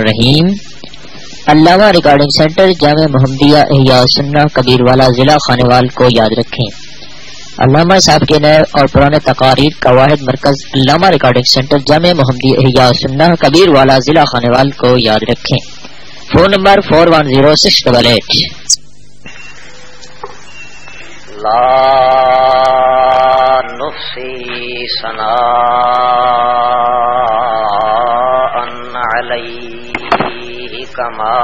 رحیم۔ علامہ recording centre جامع محمدیہ احیاء سنہ کبیر والا ضلع خانیوال کو یاد رکھیں۔ علامہ صاحب کے نئے اور پرانے تقاریر کا واحد مرکز علامہ ریکارڈنگ سینٹر جامع محمدیہ احیاء سنہ کبیر والا ضلع خانیوال کو یاد رکھیں۔ Phone number 410688۔ لا نحصی ثناء علیہ کما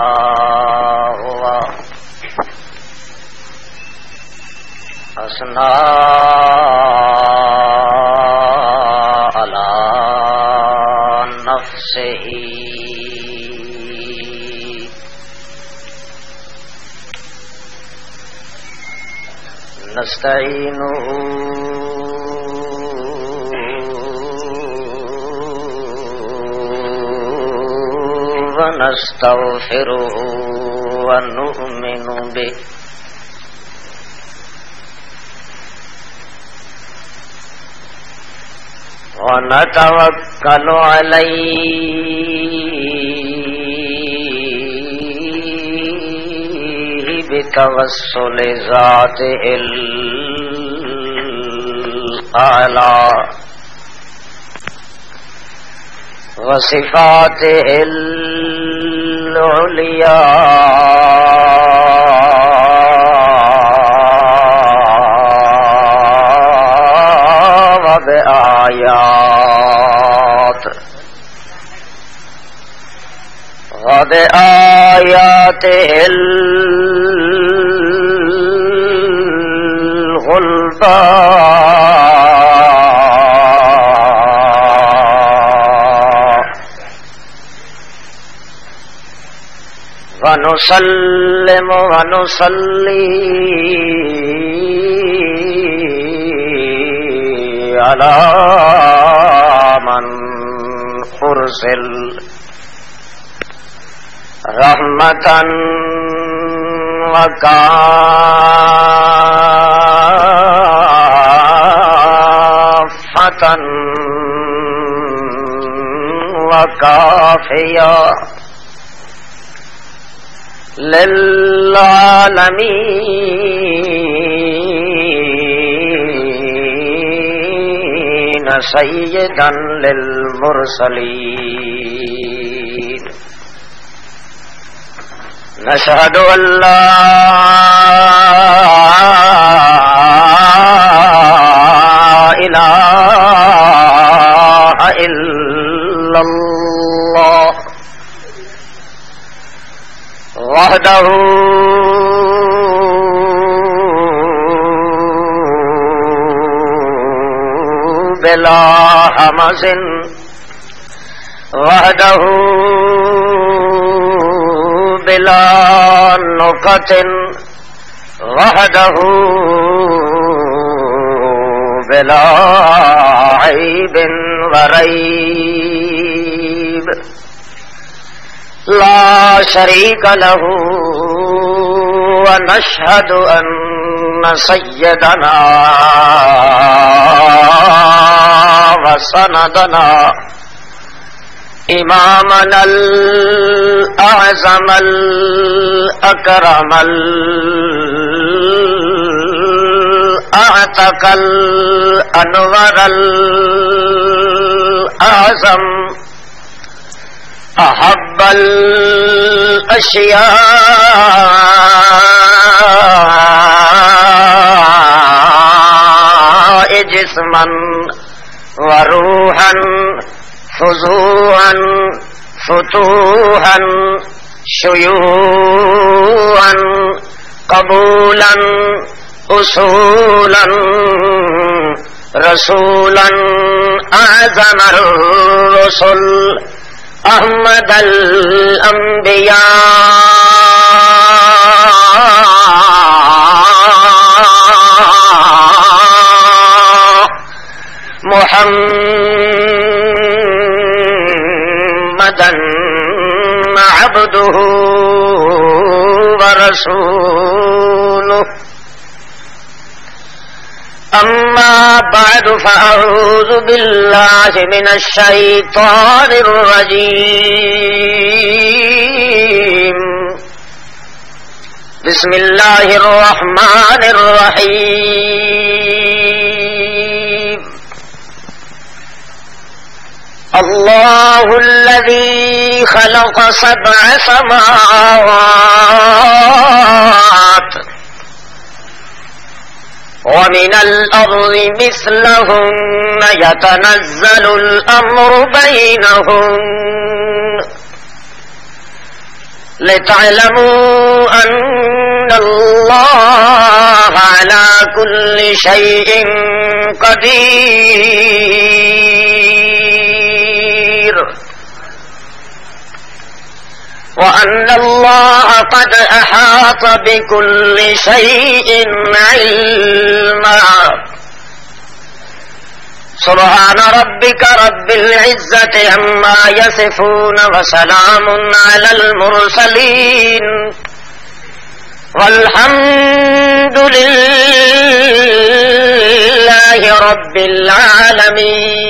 ہوا حسنا علی نفسہ نستعینہ ونستغفرہ ونؤمن بہ ونتوکل علیہ بتوسل ذاتہ الاعلی وصفاتہ العلیٰ وبآیاتہ الغلباء ونسلم ونصلی علی من ارسل رحمتاً وکافۃً وکافیہ للعالمین سیداً للمرسلین نشہد ان لا الہ الا اللہ وحدہ بلا ہمز وحدہ بلا نقط وحدہ بلا عیب وریب لا شریک لہ ونشہد ان سیدنا وسندنا امامنا الاعظم الاکرم الاعتق الانور الاعظم احب الاشیاء جسما وروحا فضوحا فتوحا شیوعا قبولا اصولا رسولا اعظم الرسل احمد الانبیاء محمدا عبده ورسوله اما بعد فاعوذ باللہ من الشیطان الرجیم بسم الله الرحمن الرحيم الله الذي خلق 7 سماوات ومن الأرض مثلهن يتنزل الأمر بينهن لتعلموا أن الله على كل شيء قدير وأن الله قد أحاط بكل شيء علما سبحان ربك رب العزة عما يصفون وسلام على المرسلين والحمد لله رب العالمين.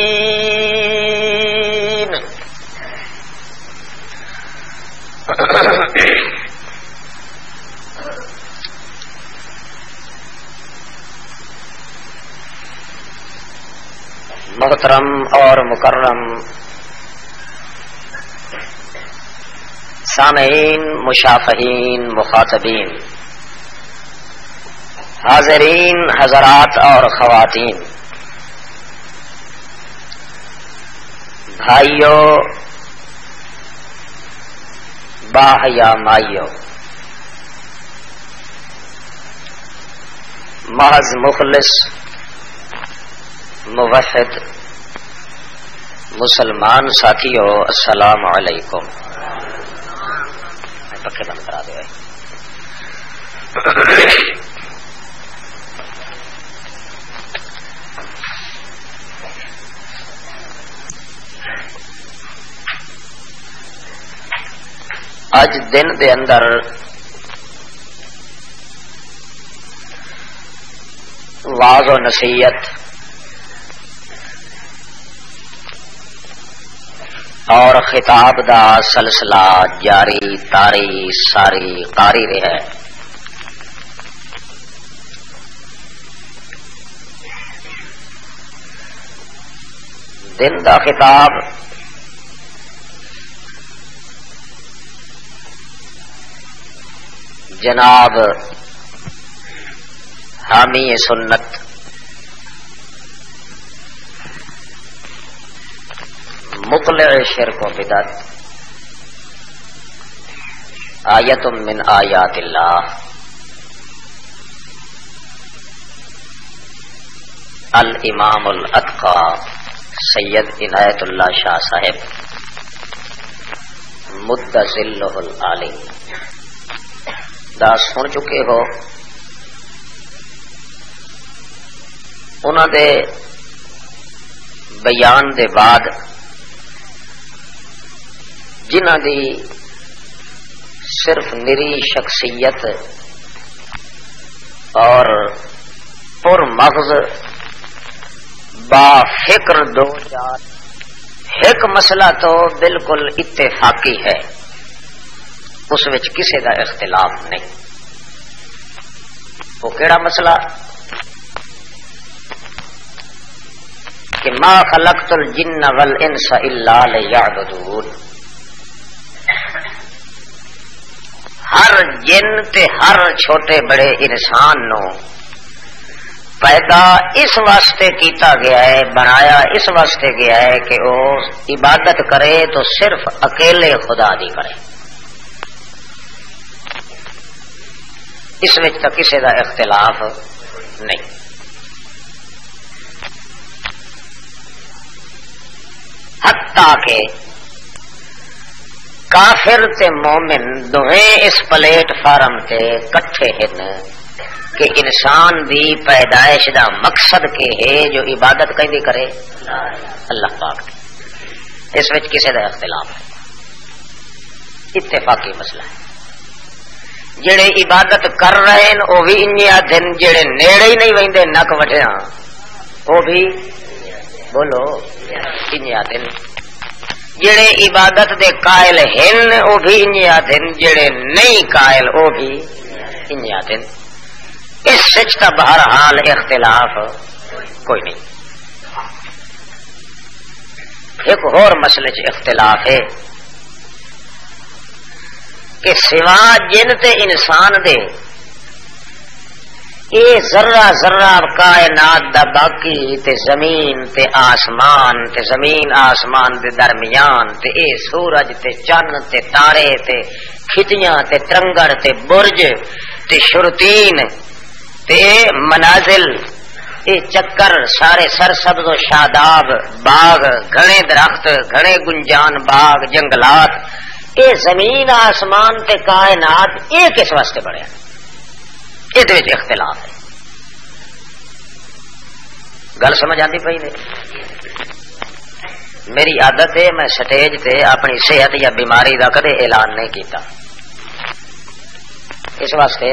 محترم اور مکرم سامعین، مشافہین، مخاطبین، حاضرین حضرات اور خواتین، بھائیوں، باحیا مائیوں، محض مخلص موحد مسلمان ساتھیوں، السلام علیکم. پکے بند کرا دے. اج دن دے اندر واعظ و نصیحت اور خطاب دا سلسلہ جاری تاری ساری قاری رہا ہے. دن دا خطاب جناب حامی سنت مقلع شرک و بدعت آیت من آیات اللہ الامام الاتقی سید عنایت اللہ شاہ صاحب مد ظلہ العالی دا سن چکے ہو. انہاں دے بیان دے بعد جنہ دی صرف نری شخصیت اور پر مغز با فکر دو چار ایک مسئلہ تو بالکل اتفاقی ہے، اس وچ کسی دا اختلاف نہیں. وہ کیڑا مسئلہ؟ کہ ما خلقت الجن والانس الا لیعبدون. ہر جن تے ہر چھوٹے بڑے انسان نو پیدا اس واسطے کیتا گیا ہے، بنایا اس واسطے گیا ہے کہ وہ عبادت کرے تو صرف اکیلے خدا دی کرے. اس وچ تو کسی دا اختلاف نہیں. حتیٰ کہ کافر تے مومن دوہیں اس پلیٹ فارم تے کٹھے ہیں کہ انسان دی پیدائش دا مقصد کے ہے جو عبادت کہیں کرے اللہ پاک دی. اس وچ کسی دا اختلاف ہے، اتفاقی مسئلہ ہے. جڑے عبادت کر رہے ہیں وہ بھی انجے آدھن، جڑے نیڑے ہی نہیں ویندے نک وٹھیاں وہ بھی بولو انجے آدھن. جڑے عبادت دے قائل ہیں وہ بھی انجے آدھن، جڑے نہیں قائل وہ بھی انج آتے ہیں. اس سچ کا بہرحال اختلاف کوئی نہیں. ایک اور مسئلے چ اختلاف ہے کہ سوا جن تے انسان دے اے ذرہ ذرہ کائنات دا باقی تے زمین تے آسمان تے زمین آسمان دے درمیان تے اے سورج تے چن تے تارے تے کھٹیاں تے ترنگڑ تے برج تے شرطین تے منازل اے چکر سارے سرسبز و شاداب باغ گھنے درخت گھنے گنجان باغ جنگلات اے زمین آسمان تے کائنات اے کس واسطے بڑھیا یہ اختلاف ہے. گل سمجھ آتی پئی نہیں. میری عادت ہے میں سٹیج تے اپنی صحت یا بیماری دا کدے اعلان نہیں کیتا. اس واسطے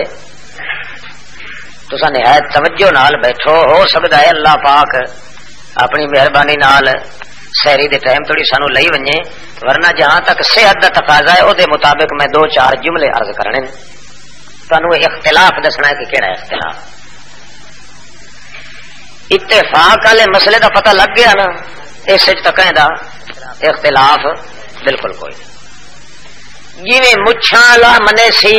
تساں نہایت توجہ نال بیٹھو. ہو سکتا ہے اللہ پاک اپنی مہربانی نال سحری دے ٹائم تھوڑی سانو لئی ونجے، ورنہ جہاں تک صحت دا تقاضا ہے او دے مطابق میں 2-4 جملے عرض کرنے تانوں اختلاف دسنا ہے کہ کیڑا اختلاف. اتفاق والے مسئلے دا پتہ لگ گیا نا، اس وچ تکیں دا اختلاف بالکل کوئی نہیں. جویں مچھاں والا منے سی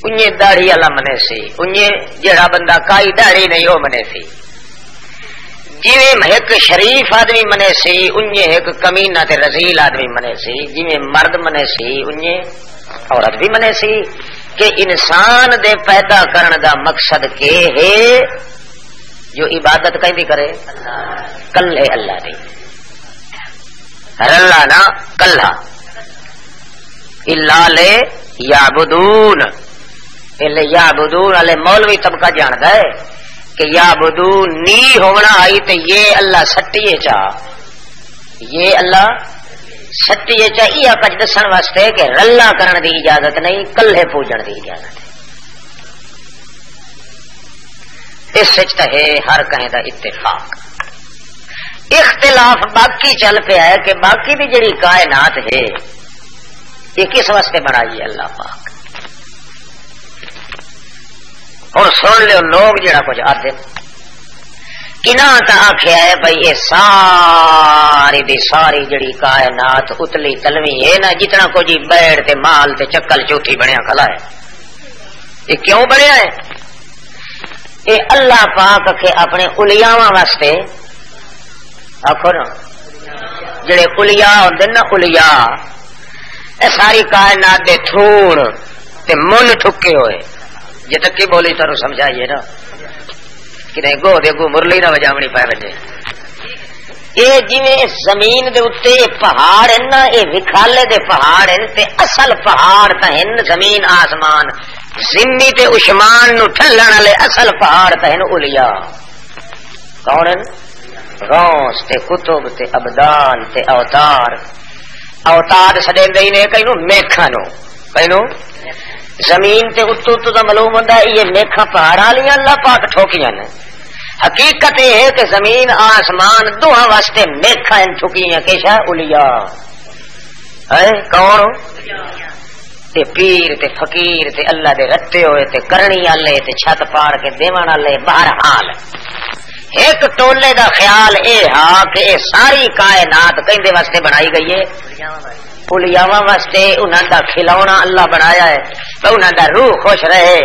انجے داڑھی والا منے سی، انجے جڑا بندہ کائی داڑھی نہیں وہ منے سی. جویں ایک شریف آدمی منے سی انجے ایک کمینہ تے رذیل آدمی منے سی. جویں مرد منے سی انجے عورت بھی منے سی. کہ انسان دے پیدا کرن دا مقصد کے ہے جو عبادت کہیں بھی کرے کل ہے اللہ دی رلا نا کلھا الا لے یعبدون. یعبدون والے مولوی طبقہ جانتا ہے کہ یعبدون نی ہونا آئی تو یہ اللہ سٹیے چاہ یہ اللہ سٹیے چاہیے کچھ دسن واسطے کہ رلا کرن دی اجازت نہیں کلھے پوجن دی اجازت ہے. اس سچ ہے ہر کہیں دا اتفاق. اختلاف باقی چل پیا ہے کہ باقی دی جڑی کائنات ہے یہ کس واسطے بنائی ہے اللہ پاک. اور سن لو لوگ جڑا کچھ آتے کنا تا آخیا ہے بھائی یہ ساری دی ساری جڑی کائنات اتلی تلوی ہے نا جتنا کچھ بیڑ تے مال تے چکل چوتھی بنیا کھلا ہے. یہ کیوں بنیا ہے؟ یہ اللہ پاک کے اپنے اولیاواں واسطے آخو نا جڑے اولیاء ہوندے نا اولیاء اے ساری کائنات دے تھوڑ تے من ٹھکے ہوئے جے تک کی بولی تانوں سمجھائیے نا کہ گو دے گو مرلی نہ وجاونی پائے بچے. یہ جویں زمین دے اتے پہاڑ ہیں نا یہ وکھالے دے پہاڑ ہیں تے اصل پہاڑ تا ہیں زمین آسمان زمین تے عثمان نو ٹھلن والے اصل پہاڑ تا ہیں اولیاء. کون ہیں؟ غوث تے کتب تے ابدال تے اوتار. اوتار سڈے نے کئی نو میکھا نو کئی نو زمین تے اتو تو دا معلوم ہوندا ہے یہ میکھا پہاڑ والیاں اللہ پاک ٹھوکیاں نے. حقیقت یہ ہے کہ زمین آسمان دوہاں واسطے میکھا ہیں ٹھوکیاں کیشا اولیاء ہے. کون؟ تے پیر تے فقیر تے اللہ دے رتے ہوئے تے کرنی والے تے چھت پاڑ کے دیوان والے. بہرحال ایک ٹولے دا خیال اے ہا کہ اے ساری کائنات کیندے واسطے بنائی گئی ہے اولیاواں واسطے. انہاں دا کھلونا اللہ بنایا ہے تو انہاں دا روح خوش رہے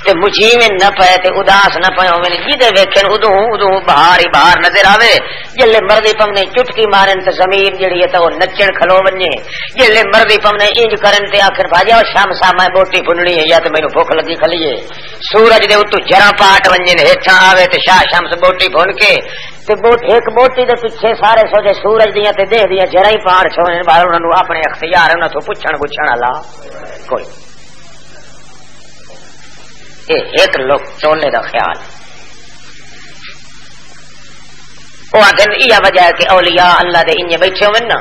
تے مجیمن نہ پے تے اداس نہ پے ہوویں. جدے ویکھن ادوں بہار ہی بہار نظر آوے. جلے مرضی پمنے چٹکی مارن تے زمین جڑی ہے تے او نچن کھلو ونجے. جلے مرضی پمنے انج کرن تے آخر بھاجا شام شام میں بوٹی بھننی ہے یا تے مینوں بھوک لگی کھلیے. سورج دے اتوں جرا پاٹ ونجن ہیٹھاں آوے تے شاہ شمس بوٹی بھن کے تے ایک بوٹی دے پیچھے سارے سوچے سورج دیاں تے دیکھ دیاں جرا ہی پاڑ چھوڑن باہر انہاں نوں اپنے اختیار انہاں تو پوچھن والا کوئی. ایک لوگ چولنے دا خیال وہ آخر یہ وجہ ہے کہ اولیاء اللہ دے انجے بیٹھے ہوئے نا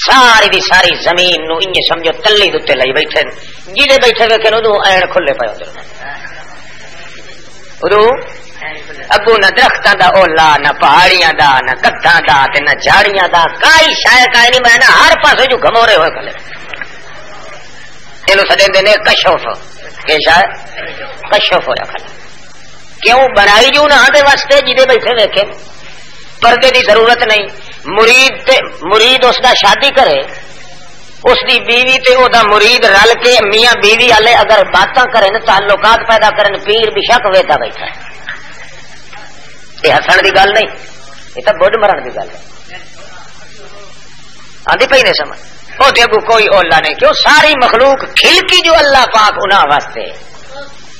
ساری دی ساری زمین نو انجے سمجھو تلی دے لئی بیٹھے جدے بیٹھے ویکھن ادو این کھلے پے ادو اگو نہ درختاں دا اولا نہ پہاڑیاں دا نہ کتھاں دا تے نہ جھاڑیاں دا کائی شے کائی نہیں. میں ہر پاسے جو گھمورے ہوئے کھلے یہ سدے نے کشف یہ شاید کشف ہوا کھڑا کیوں بنائی جو نہ دے واسطے جی بیٹھے ویکھے پردے دی ضرورت نہیں مرید اس دا شادی کرے اس دی بیوی تے او دا مرید رل کے میاں بیوی والے اگر باتاں کریں تعلقات پیدا کریں پیر بھی شک ویتا بیٹھا ہے یہ ہسن دی گل نہیں یہ تو بڈ مرن دی گل ہے آدھی پی نہیں سمجھ وہ اگو کوئی اولا نہیں کیوں ساری مخلوق کھلکی جو اللہ پاک انہاں واسطے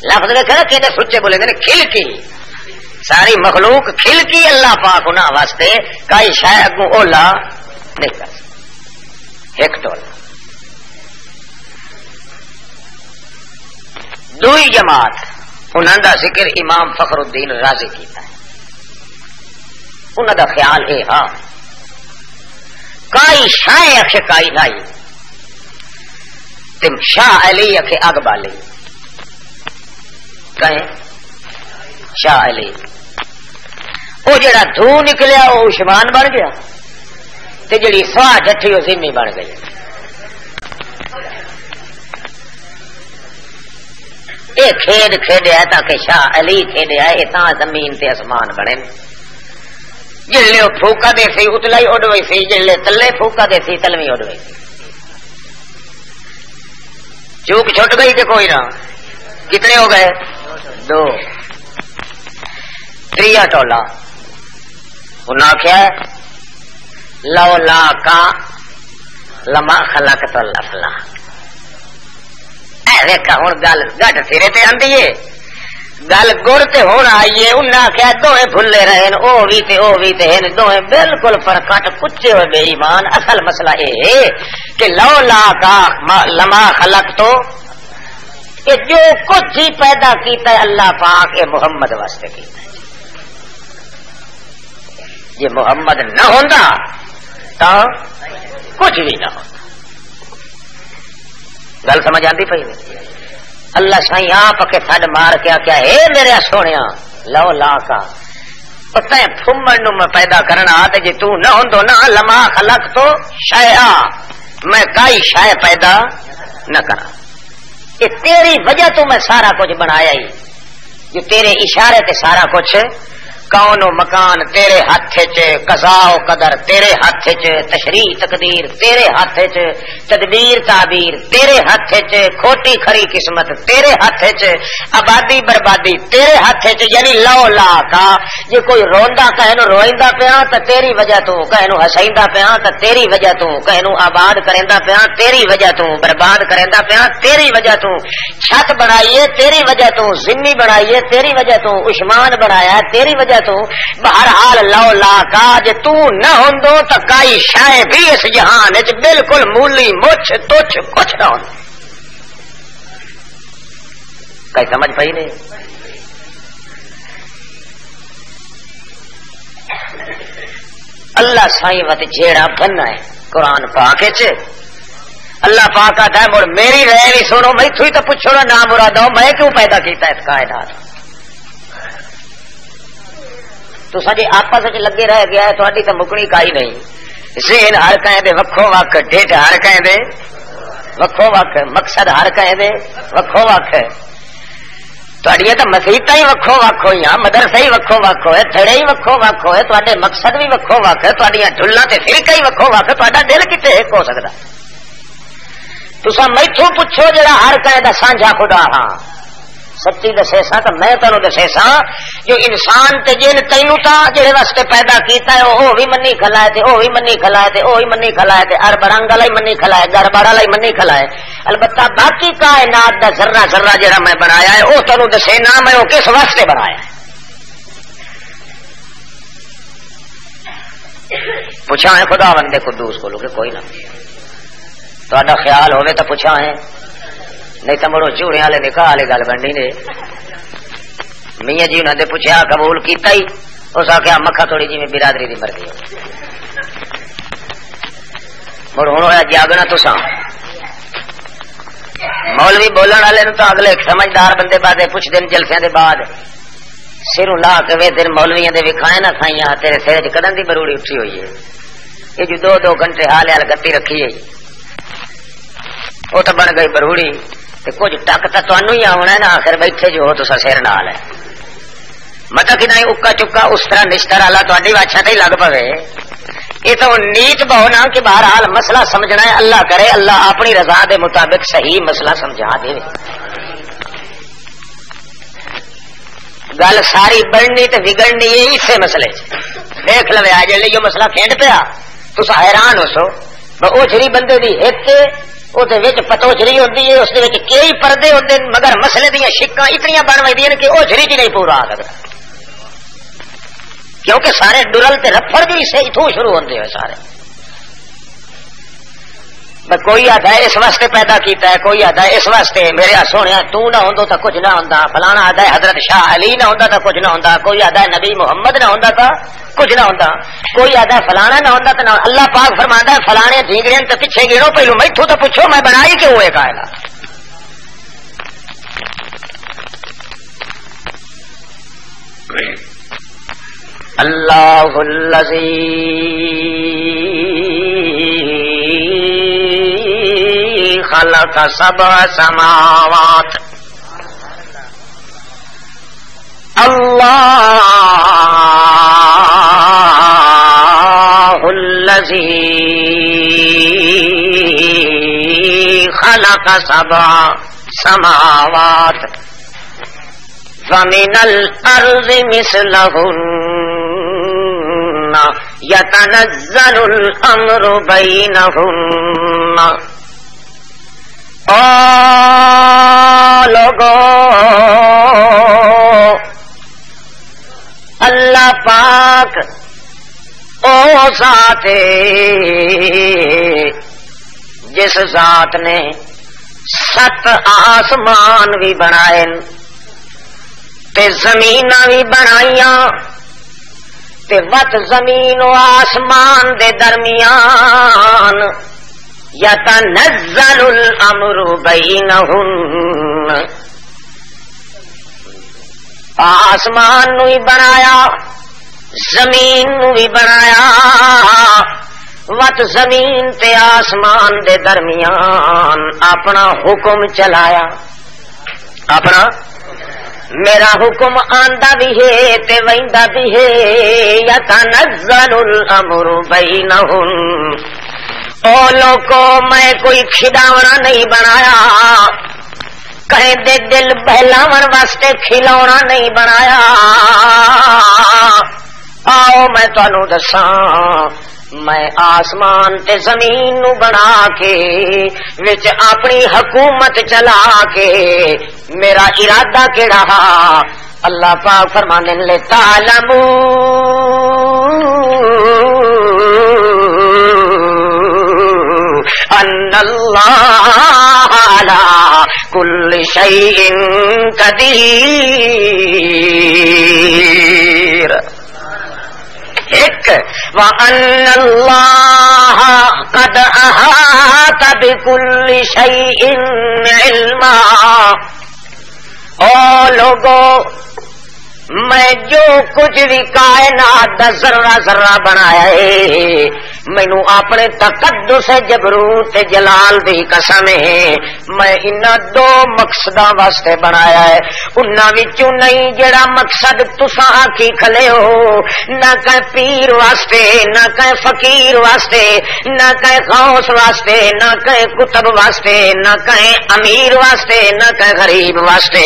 لفظ دیکھا نا کہ سچے بولے نے کھلکی ساری مخلوق کھلکی اللہ پاک انہاں واسطے کئی شاید اگو اولا نہیں کر ایک ٹولا دوئی جماعت انہوں دا ذکر امام فخر الدین رازی کیتا ہے انہوں دا خیال اے ہاں کائی شاہ اکھ کائی لائی تم شاہ علی اکھ اگ بالی کہیں شاہ علی وہ جڑا دھو نکلیا وہ عثمان بن گیا تے جڑی سواہ ڈٹھی وہ زمین بن گئی یہ کھیڈ کھیڈیا تاکہ شاہ علی کھیڈیا یہ تا زمین تے آسمان بنے جلے پھوکا دے سی اتلا ہی اڈ وئی سی جلے تلے پھوکا دے سی تلوی اڈ وئی سی چوک چھٹ گئی کہ کوئی نہ کتنے ہو گئے دو تریا ٹولا انہاں کیا ہے لو لا کا لما خلقت الافلاک دیکھا ہوں گل گڈ سرے تے آندی ہے گل گڑ تے ہونا آئیے انہاں آخیا دوئے بھلے رہے او بھی تے ہیں دوئے بالکل فرقٹ کچے ہوئے بے ایمان اصل مسئلہ ہے کہ لو لا کا لما خلق تو کہ جو کچھ ہی پیدا کیتا ہے اللہ پاک یہ محمد واسطے کیتا ہے یہ محمد نہ ہوندا تو کچھ بھی نہ ہوتا گل سمجھ آتی پی اللہ سائی آپ کے سڈ مار کیا کیا ہے میرے سونے لو لا کا فمن نو میں پیدا کرنا جی تو نہ ہوں نہ لما خلق تو شایا میں کئی شے پیدا نہ کرا یہ تیری وجہ تو میں سارا کچھ بنایا ہی جو تیرے اشارے تے سارا کچھ کون و مکان تیرے ہاتھ چ قضاء و قدر تیرے ہاتھ چ تشریع تقدیر تیرے ہاتھ چ تدبیر تعبیر تیرے ہاتھ چ کھوٹی کھری قسمت تیرے ہاتھ چ آبادی بربادی تیرے ہاتھ چ یعنی لو لا کا جے کوئی روندا کہے نو روئندا پیا تے تیری وجہ تو کہے نو ہسیندا پیا تے تیری وجہ تو کہے نو آباد کریندا پیا تیری وجہ تو برباد کریندا پیا تیری وجہ تو چھت بنائیے تیری وجہ تو زمین بنائیے تیری وجہ تو عثمان بنایا تیری وجہ تو بہرحال لو لا کا جے تو نہ ہوندو تو کئی شے بھی اس جہان وچ بالکل مولی مچھ تچھ کچھ نہ ہوندا کئی سمجھ پئی نہیں اللہ سائیں وت جیڑا بننا ہے قرآن پاک وچ اللہ پاک آتا ہے مڑ میری رائے بھی سنو میں تھی تو پوچھو نا نام مراد میں کیوں پیدا کیتا اس کائنات تو سجے آپس لگے رہ گیا ہے تھوڑی تو مکنی کائی نہیں ذہن ہر کہیں دے وکھو وک ڈیڈ ہر کہیں دے وکھو وک مقصد ہر کہیں دے وکھو وک تھوڑی تو مسیحت ہی وکھو وک ہوئی مدرسے ہی وکھو وک ہوئے تھڑے ہی وکھو وک ہوئے تھوڑے مقصد بھی وکھو وک ہے تھوڑیاں ڈھلاں تے فرقہ ہی وکھو وک تھوڑا دل کتے ایک ہو سکتا تسا میتھوں پوچھو جڑا ہر کہیں دا سانجھا خدا ہاں سچی دسے سا تو میں تینوں دسے سا جو انسان تے جن تینوں تا جڑے واسطے پیدا کیتا ہے وہ بھی منی کھلائے تے وہ بھی منی کھلائے تے وہ بھی منی کھلائے تے ہر برنگ والا ہی منی کھلائے گڑبڑ والا ہی منی کھلائے البتہ باقی کائنات دا ذرہ ذرہ جڑا میں بنایا ہے وہ تینوں دسے نا میں وہ کس واسطے بنایا ہے پوچھا ہے خدا بندے قدوس کو کہ کوئی نہ تہاڈا خیال ہوے تو پوچھا ہے نہیں تو مڑو چوڑے والے نکاح والے گل بننی نے میاں جی انہوں نے پوچھا قبول کیتا ہی اس آخیا مکھا تھوڑی جی میں برادری دی مرضی مڑ ہوں ہوا جاگنا تسا مولوی بولن والے تو اگلے سمجھدار بندے بعد کچھ دن جلسے دے بعد سروں لا کے وے دن مولویاں دے وکھائے نہ سائیاں تیرے سر چ کدن دی بروڑی اٹھی ہوئی ہے یہ جو 2 گھنٹے حال حال گتی رکھی ہے وہ تو بن گئی بروڑی تے کچھ ٹک تو تانوں ہی آنا ہے نا آخر بیٹھے جو تو سر نال ہے مطلب کہ نہیں اکا چکا اس طرح نشتر والا تاری واچھا تے لگ پوے یہ تو نیت بہو نا کہ بہرحال مسئلہ سمجھنا ہے اللہ کرے اللہ اپنی رضا دے مطابق صحیح مسئلہ سمجھا دے گل ساری بڑھنی تے بگڑنی ہے اسے مسئلے دیکھ لو آج جو مسئلہ کھینڈ پیا تو حیران ہو سو اوجری بندے دی ایک پتوجری ہوتی ہے اس کئی پردے ہوتے مگر مسئلے دیا شکاں اتنی بن وی کہ اوجری بھی نہیں پورا آ سکتا کیونکہ سارے ڈرل تے رفڑ بھی سے اتوں شروع ہوتے ہیں سارے کوئی آتا ہے اس واسطے پیدا کیتا ہے کوئی آتا ہے اس واسطے میرے سونے تو نہ ہوندو تو کچھ نہ ہوندا فلانا آتا ہے حضرت شاہ علی نہ ہوندا تو کچھ نہ ہوندا کوئی آتا ہے نبی محمد نہ ہوندا تو کچھ نہ ہوندا کوئی آتا ہے فلانا نہ ہوندا تو نہ اللہ پاک فرماندا ہے فلانے ڈھینگڑے تے پیچھے گیڑو پہلو میتھوں تو پوچھو میں بنائی کیوں ہے کائنات اللہ الذی خلق سبع سماوات اللہ الذی خلق سبع سماوات ومن الارض مثلهن يتنزل الامر بينهن لوگو اللہ پاک او ذات جس ذات نے 7 آسمان بھی بنائے تے زمین بھی بنائیاں تے وت زمین و آسمان دے درمیان یتنزل الامر بینہن آسمان نو بھی بنایا زمین نو بھی بنایا وت زمین تے آسمان دے درمیان اپنا حکم چلایا اپنا میرا حکم آندا بھی ہے تے ویندا بھی ہے یتنزل الامر بینہن او لوگو میں کوئی کھلاونا نہیں بنایا کہیں دے دل بہلاون واسطے کھلونا نہیں بنایا آؤ میں تانوں دساں میں آسمان تے زمین نو بنا کے وچ اپنی حکومت چلا کے میرا ارادہ کیڑا اللہ پاک فرمانے لے تعلمو ان اللہ علی کل شیء قدیر ایک وَأَنَّ اللَّهَ قَدْ أَحَاطَ بِكُلِّ شَيْءٍ عِلْمًا او لوگو میں جو کچھ بھی کائنات دا ذرہ ذرہ بنایا ہے مینوں اپنے تقدس جبروت جلال دی قسم ہے میں انہاں 2 مقصداں واسطے بنایا ہے انہاں وچوں نہیں جڑا مقصد تساں آکھی کھلے ہو نہ کہ پیر واسطے نہ کہ فقیر واسطے نہ کہ غوث واسطے نہ کہ کتب واسطے نہ کہ امیر واسطے نہ کہ غریب واسطے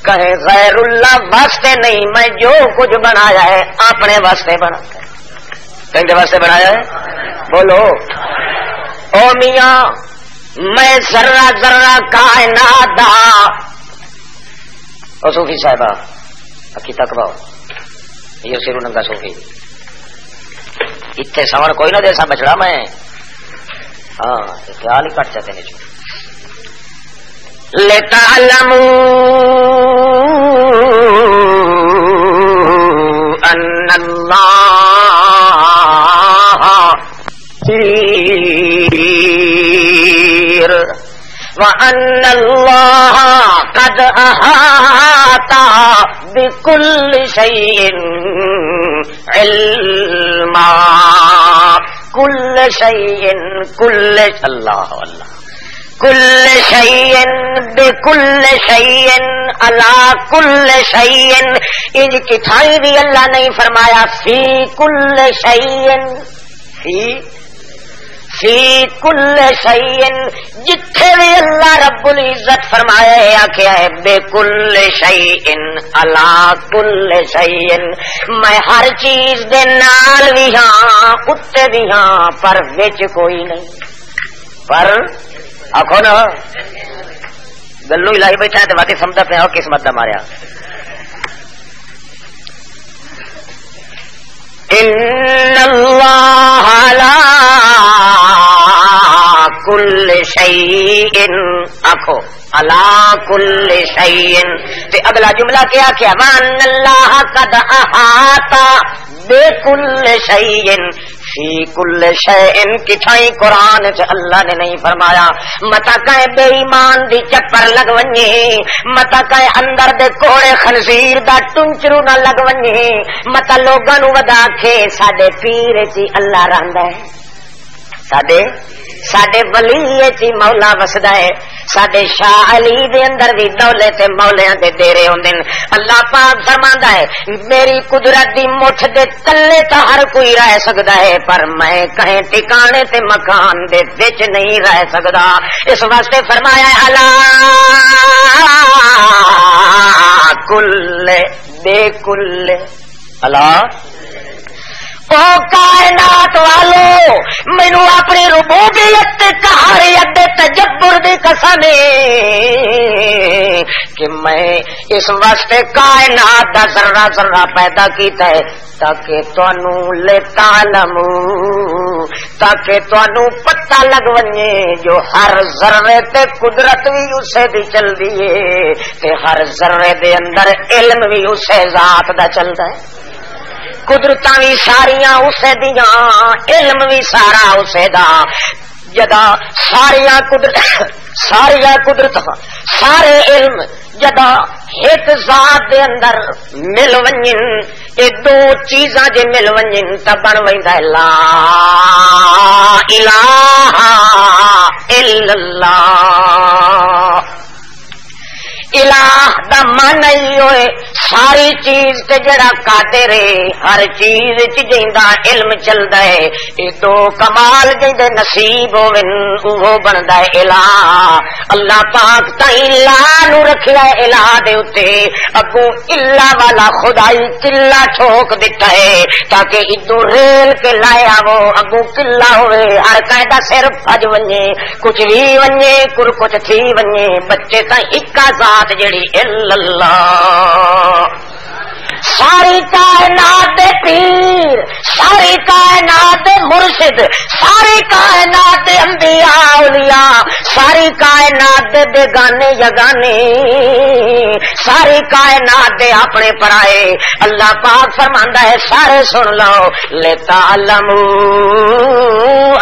کہے غیر اللہ واسطے نہیں میں جو کچھ بنایا ہے اپنے واسطے بنایا ہے کہیں واسطے بنایا ہے بولو او میاں میں ذرہ ذرہ کائنات دا او صوفی صاحبہ اکی تک باؤ یہ سیرو ننگا صوفی اتنے سمن کوئی نہ دے سا بچڑا میں ہاں خیال ہی کٹ جاتے نیچے لِتَعْلَمُوا أَنَّ اللَّهَ قَدِيرٌ وَأَنَّ اللَّهَ قَدْ أَحَاطَ بِكُلِّ شَيْءٍ عِلْمًا كُلِّ شَيْءٍ كُلِّ اللہ اللہ کل شیئن بکل شیئن علی کل شیئن، انج کتھائی بھی اللہ نہیں فرمایا فی کل شیئن، فی کل شیئن، جتھے بھی اللہ رب العزت فرمایا ہے آکھیا ہے بے کل شیئن علی کل شیئن، میں ہر چیز دے نال بھی ہاں اتے بھی ہاں پر وچ کوئی نہیں، پر آخو نا گلو الہی بیٹھا ہے تو واقعی سمجھا پہ قسمت دا ماریا. ان اللہ لا کل شیئن، آخو علا کل شیئن، تے اگلا جملہ کیا کیا وان اللہ قد احاطہ بے کل شیئن فی کل شیئن، کتھائی قرآن چ اللہ نے نہیں فرمایا متا کہیں بے ایمان دی چپر لگ ونجے، متا کہیں اندر دے کوڑے خنزیر دا ٹنچرو نہ لگ ونجے، متا لوگاں نو ودا کے ساڈے پیر چی اللہ رہندا ہے، ساڈے ولی چی مولا وسدا ہے، ساڈے شاہ علی دے اندر بھی دولت مولیاں دے ڈیرے ہوندے نے. اللہ پاک فرماندا ہے میری قدرت دی مٹھ دے تلے تا ہر کوئی رہ سکدا ہے پر میں کہیں ٹھکانے تے مکان دے وچ نہیں رہ سکدا، اس واسطے فرمایا ہے الا کل بے کل، الا او کائنات والو مینو اپنی ربوبیت قہریت دے تجبر دی قسم کہ میں اس واسطے کائنات دا ذرہ ذرہ پیدا کیتا ہے تاکہ تانوں لتعلمو، تاکہ تانوں پتہ لگ ونجے جو ہر ذرے تے قدرت بھی اسے دی چل دی ہے تے ہر ذرے دے اندر علم بھی اسے ذات دا چلدا ہے، قدرتاں بھی ساریاں اسے دیاں، علم بھی سارا اسے دا، جدا ساریاں قدرت سارے علم جدا ایک ذات دے اندر مل ونجن، اے دو چیزاں جے مل ونجن تا بن ویندا ہے لا الہ الا اللہ. الہ دا معنی ہوئے ساری چیز تے جڑا قادر ہے، ہر چیز چ جیندا علم چلدا ہے، اے دو کمال جیندے نصیب ہوون وہ بندا ہے الہ. اللہ پاک تائیں لا نو رکھیا ہے الہ دے اوتے، اگوں الا والا خدائی قلہ ٹھوک دتا ہے تاکہ ادو ریل کے لائے آو، اگوں قلہ ہوئے ہر قاعدہ صرف بھج ونجے، کچھ بھی ونجے کچھ تھی ونجے، بچے تائیں اکا ذات جڑی الا اللہ. ساری کائنات دے پیر، ساری کائنات دے مرشد، ساری کائنات دے انبیاء اولیاء، ساری کائنات دے بیگانے یگانے، ساری کائنات دے اپنے پرائے، اللہ پاک فرماندا ہے سارے سن لو لتعلموا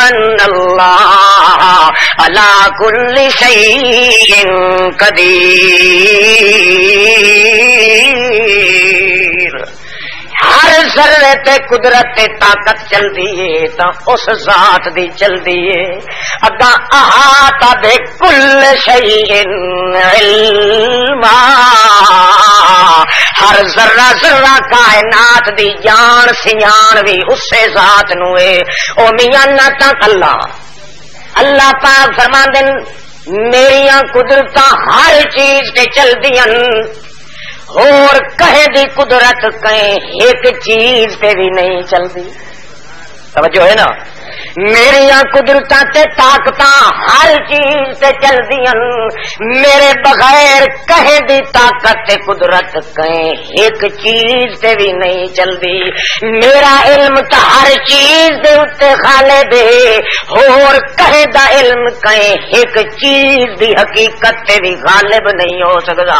ان اللہ علی کل شیء قدیر. ہر ذرے تے قدرت تے طاقت چل دیئے تا اس ذات دی چل دیئے، اگا احاطہ بے کل شیء علما، ہر ذرہ ذرہ کائنات دی جان سیان بھی اسے ذات نوے. او میاں نہ تک اللہ پاک فرماندن میریاں قدرتاں ہر چیز تے چل دیاں، اور کہیں دی قدرت کہیں ایک چیز تے بھی نہیں چل دی. توجہ ہے نا، میریاں قدرتاں تے طاقتاں ہر چیز تے چل دیاں، میرے بغیر کہیں دی طاقت تے قدرت کہیں ایک چیز تے بھی نہیں چل دی. میرا علم تا ہر چیز دے اتے خالد ہے، اور کہیں دا علم کہیں ایک چیز دی حقیقت تے بھی غالب نہیں ہو سکتا.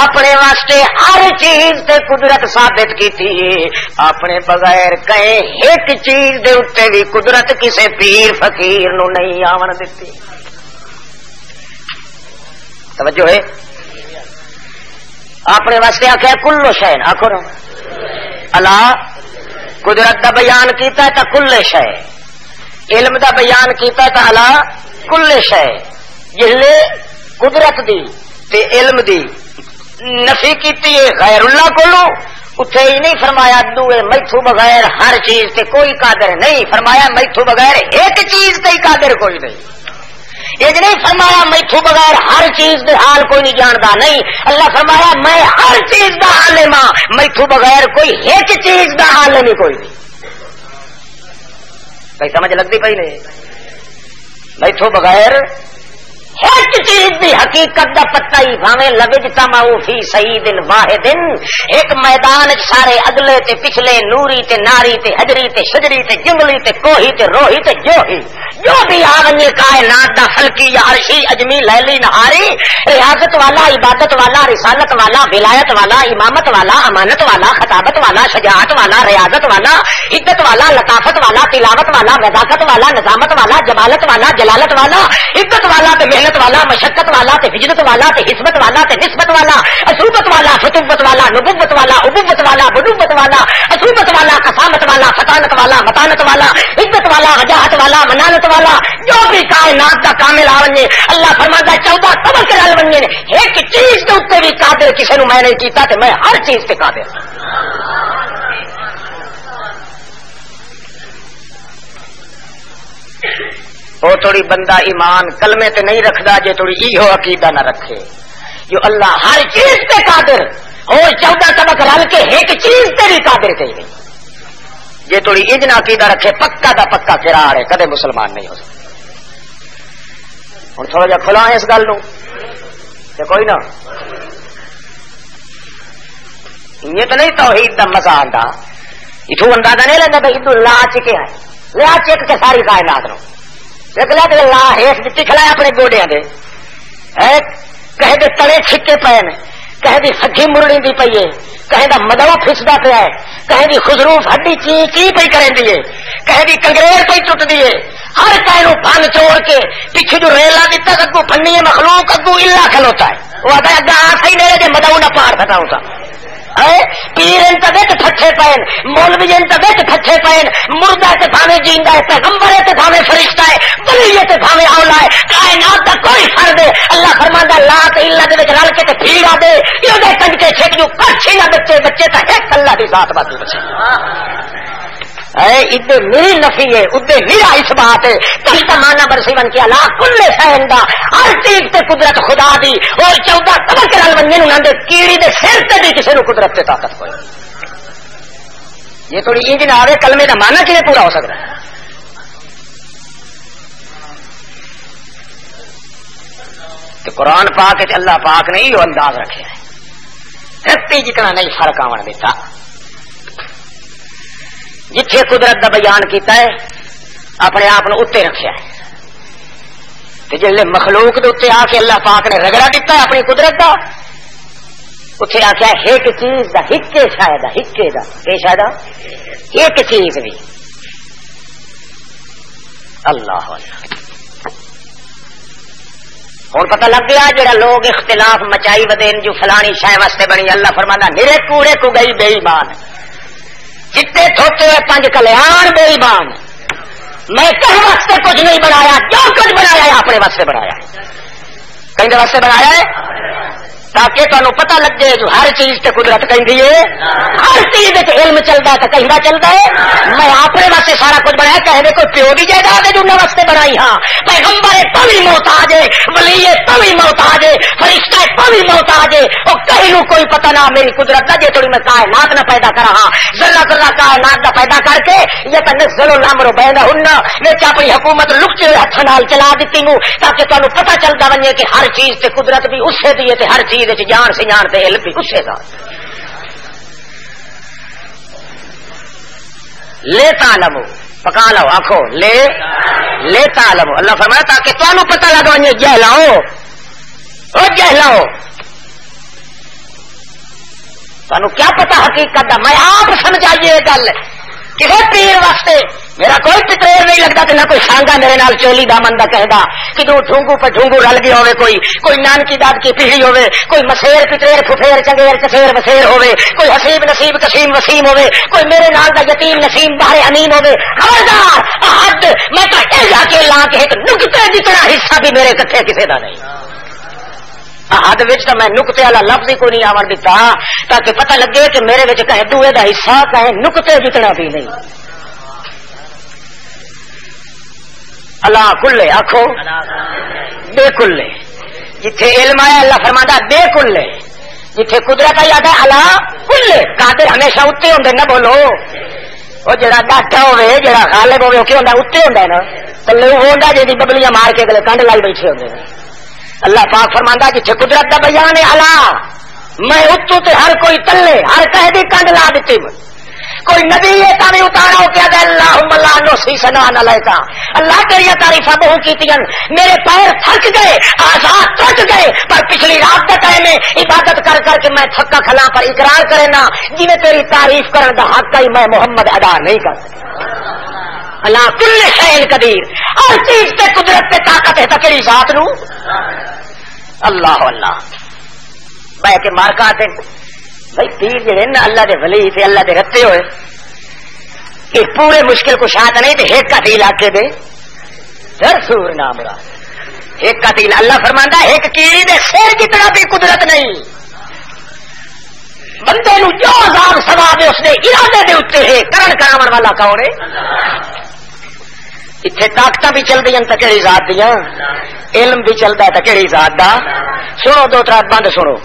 اپنے واسطے ہر چیز تے قدرت ثابت کی تھی، اپنے بغیر کہیں ایک چیز دے اتے بھی قدرت کسے پیر فقیر نو نہیں آون دیتی. توجہ ہے، اپنے واسطے آخیا کلو شے، آخو نا اللہ قدرت دا بیان کیتا ہے تا کل شے، علم دا بیان کیتا ہے تا اللہ کل شے. جلے قدرت دی تے علم دی نفی کیتی ہے غیر اللہ کولو، اتھے ہی نہیں فرمایا دوے میتھو بغیر ہر چیز تے کوئی قادر نہیں، فرمایا میتھو بغیر ایک چیز تے قادر کوئی نہیں، یہ نہیں فرمایا میتھو بغیر ہر چیز دے حال کوئی نہیں جاندا، نہیں، اللہ فرمایا میں ہر چیز دا عالم ہاں، میتھو بغیر کوئی ایک چیز دا عالم ہی کوئی نہیں۔ کئی سمجھ لگتی پئی نہیں؟ میتھو بغیر ایک چیز دی حقیقت دا پتہ ہی بھاویں لوجتمعوا فی سعید واحد، ایک میدان سارے اگلے تے پچھلے نوری تے ناری تے حجری تے شجری تے جنگلی تے کوہی تے روہی تے جو بھی آونی کائنات دا فلکی یا عرشی اجمی لیلی نہاری، ریاضت والا، عبادت والا، رسالت والا، ولایت والا، امامت والا، امانت والا، خطابت والا، شجاعت والا، ریاضت والا، عدت والا، لطافت والا، تلاوت والا، نزاکت والا، نظامت والا، جمالت والا، جلالت والا، عدت والا تے محنت والا، مشقت والا تے ہجرت والا تے حسبت والا تے نسبت والا، اصوبت والا، فتوبت والا، نبوت والا، ابوت والا، بدوبت والا، اصوبت والا، قسامت والا، فطانت والا، متانت والا، عزت والا، وجاہت والا، منانت والا، جو بھی کائنات دا کامل آونجے، اللہ فرماندا 14 طبق رل ونجے، ایک چیز دے اوتے بھی قادر کسے نو میں نہیں کیتا تے میں ہر چیز تے قادر۔ وہ تھوڑی بندہ ایمان کلمے تے نہیں رکھدا جے تھوڑی ایہو عقیدہ نہ رکھے جو اللہ ہر چیز تے قادر اور 14 طبق رل کے ایک چیز تے بھی قادر کہی نہیں، جے تھوڑی اجنا عقیدہ رکھے پکا دا پکا فرار ہے، کدے مسلمان نہیں ہو سکتا۔ ہن تھوڑا جا کھلا ہے اس گل نو تے کوئی نہ یہ تو نہیں توحید دا مزہ آندا، اتھوں اندازہ نہیں لگا بھائی ادھر لا چکے ہے، لا چک کے ساری کائنات نو دیکھلا تے لا ہیس دتی کھلایا اپنے گوڈیاں دے، کہے دے تڑے چھکے پے نے، کہے دی سگھی مرڑی دی پئی ہے، کہے دا مدوا پھسدا پیا ہے، کہے دی خضروف ہڈی چی پئی کرندی ہے، کہے دی کنگریڑ پئی ٹوٹدی ہے، ہر کہے نو بھن چوڑ کے پیچھے جو ریلا دتا اگوں پھنی ہے مخلوق اگوں الا کھلوتا ہے، وہ آتا ہے اگا آ ہی میرے دے مدو نہ پار پھٹاؤں تا پیر ان تک ٹھٹھے پین، مولوی ان تک ٹھٹھے پین، مردہ تے بھاویں جیندا ہے، پیغمبر تے بھاویں فرشتہ ہے، ولی تے بھاویں اولا ہے، کائنات دا کوئی فرد ہے، اللہ فرماندا لا تے الا دے وچ رل کے تے پھیڑا دے، یہ دے کنڈے چھک جو کچھ نہ بچے بچے تے ایک اللہ دی ذات باقی بچے۔ ادھے میری نفی ہے ادھے میرا اس بات ہے، تل تمانا برسی بن کے اللہ کل سہندا ہر چیز تے قدرت خدا دی، اور 14 طبق رل ونجے نو نندے کیڑی دے سر تے بھی کسی نو قدرت تے طاقت کوئی، یہ تھوڑی انج نہ آوے کلمے دا معنی کیویں پورا ہو سکتا ہے؟ کہ قرآن پاک تے اللہ پاک نے یہ انداز رکھا ہے، رتی جتنا نہیں فرق آون دیتا، جتھے قدرت دا بیان کیتا ہے اپنے آپ نو اتنے رکھیا ہے، تے جلے مخلوق دے اتنے آ کے اللہ پاک نے رگڑا دیتا ہے اپنی قدرت دا، اتنے آ کے ایک چیز دا ہکے شاید ہکے دا کہ شاید ایک چیز بھی اللہ ہوں پتہ لگ گیا جڑا لوگ اختلاف مچائی ودین جو فلانی شے واسطے بنی، اللہ فرمانا میرے کوڑے کو گئی بے ایمان، چٹے تھوٹے 5 کلیان بے ایمان، میں کہیں واسطے کچھ نہیں بنایا، جو کچھ بنایا ہے اپنے واسطے بنایا ہے، کہیں واسطے بنایا ہے تاکہ تمہیں پتہ لگ جائے جو ہر چیز تے قدرت کہیں ہے، ہر چیز علم چلتا ہے تو کہیں چلتا ہے، میں اپنے واسطے سارا کچھ بنایا، کہنے کوئی پیو کی جائیداد ہے جو انہیں واسطے بنائی، ہاں پیغمبر پوی محتاج ہے، ولی پوی محتاج ہے، فرشتہ پوی محتاج ہے، اور کہیں نو کوئی پتہ نہ میری قدرت کا، جی تھوڑی میں کائنات نہ پیدا کرا، ہاں ذرہ ذرہ کائنات نہ پیدا کر کے یہ تنزل الامر بینہن میں اپنی حکومت لکچے ہوئے ہاتھ نال چلا دیتی ہوں تاکہ تمہیں پتہ چلتا بنے کہ ہر چیز تے قدرت بھی اسے دی ہے، ہر چیز جان سے جان تے علم بھی اسے دا، لے تعلمو پکا لو آخو لے تعلمو، اللہ فرمایا تاکہ تمہیں پتہ لگ بنے جہلاؤ او جہلاؤ، تمہیں کیا پتا حقیقت دا، میں آپ سمجھائیے گل کسی پیر واسطے میرا کوئی پتریر نہیں لگتا کہ نہ کوئی سانگا میرے نال چولی دامن دا کہدا کہ جو ڈھونگو پہ ڈھونگو رل گیا ہوئے کوئی نانکی داد کی پیڑھی ہوئے کوئی مسیر پتریر پھفیر چنگیر چفیر وسیر ہوئے کوئی حسیب نصیب قسیم وسیم ہوئے کوئی میرے نال دا یتیم نسیم باہر امین ہوئے خبردار احد میں تو ایسا کے لا کے ایک نقطے جتنا حصہ بھی میرے کٹھے کسی دا نہیں احد وچ تو میں نقطے والا لفظ ہی کوئی نہیں آون دیتا تاکہ پتہ لگے کہ میرے وچ کہیں دوے دا حصہ کہیں نقطے جتنا بھی نہیں اللہ کلے آخو بے کلے جتھے علم آیا اللہ فرماتا بے کلے جتھے قدرت آئی آتا اللہ کلے قادر ہمیشہ اتنے ہوندے نہ بولو وہ جڑا ڈاٹا ہوئے جڑا غالب ہوئے وہ کیا ہوتا اتنے ہوتا ہے نا تلے وہ ہوتا جی ببلیاں مار کے گلے کنڈ لائی بیٹھے ہوتے ہیں اللہ پاک فرماتا جتھے قدرت کا بیان ہے اللہ میں اتو تے ہر کوئی تلے ہر کہہ دی کنڈ لا دیتی کوئی نبی ہے تاوی اتارا ہو کیا دے اللہم اللہ نوسی سنان علیکہ اللہ تیری تعریفہ بہو کیتیاں میرے پیر تھک گئے آزاد تھک گئے پر پچھلی رات کا ٹائم میں عبادت کر کر کے میں تھکا کھلا پر اقرار کرے نا جی میں تیری تعریف کرن دا حق ہی میں محمد ادا نہیں کر سکتا اللہ کل شیء قدیر ہر چیز تے قدرت تے طاقت ہے تیری ذات نو اللہ اللہ بہ کے مار کا آتے بھائی پیر جڑے نا اللہ دے ولی تے اللہ دے رتے ہوئے کہ پورے مشکل کو شاد نہیں تے ایک کا دل آکے دے سور نام مراد ایک کا دل اللہ فرماندا ایک کیڑی دے سر کتنا بھی قدرت نہیں بندے نو جو عذاب ثواب اس نے ارادے دے اوتے ہے کرن کراون والا کون ہے اتنے طاقتاں بھی چل دیا تکڑی ذات دیا علم بھی چلتا ہے تکڑی ذات دا سنو دو ترات بند سنو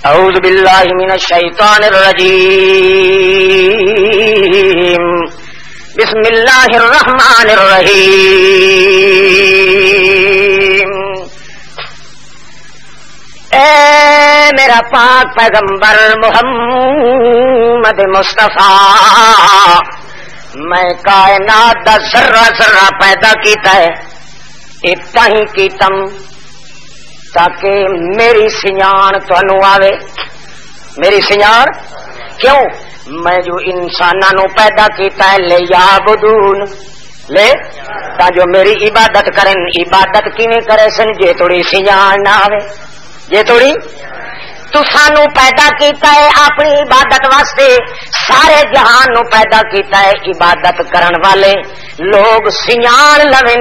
اعوذ باللہ من الشیطان الرجیم بسم اللہ الرحمن الرحیم اے میرا پاک پیغمبر محمد مصطفیٰ میں کائنات دا ذرہ ذرہ پیدا کیتا ہے اتنا ہی کیتم تاکہ میری سنجان تانوں آوے میری سنجان کیوں میں جو انساناں پیدا کیتا ہے لے یعبدون لے تا جو میری عبادت کریں عبادت کیویں کرے سن جے تھوڑی سنجان نہ آوے جے تھوڑی تو سانو پیدا کیتا ہے اپنی عبادت واسطے سارے جہان نو پیدا کیتا ہے عبادت کرن والے لوگ سنجان لویں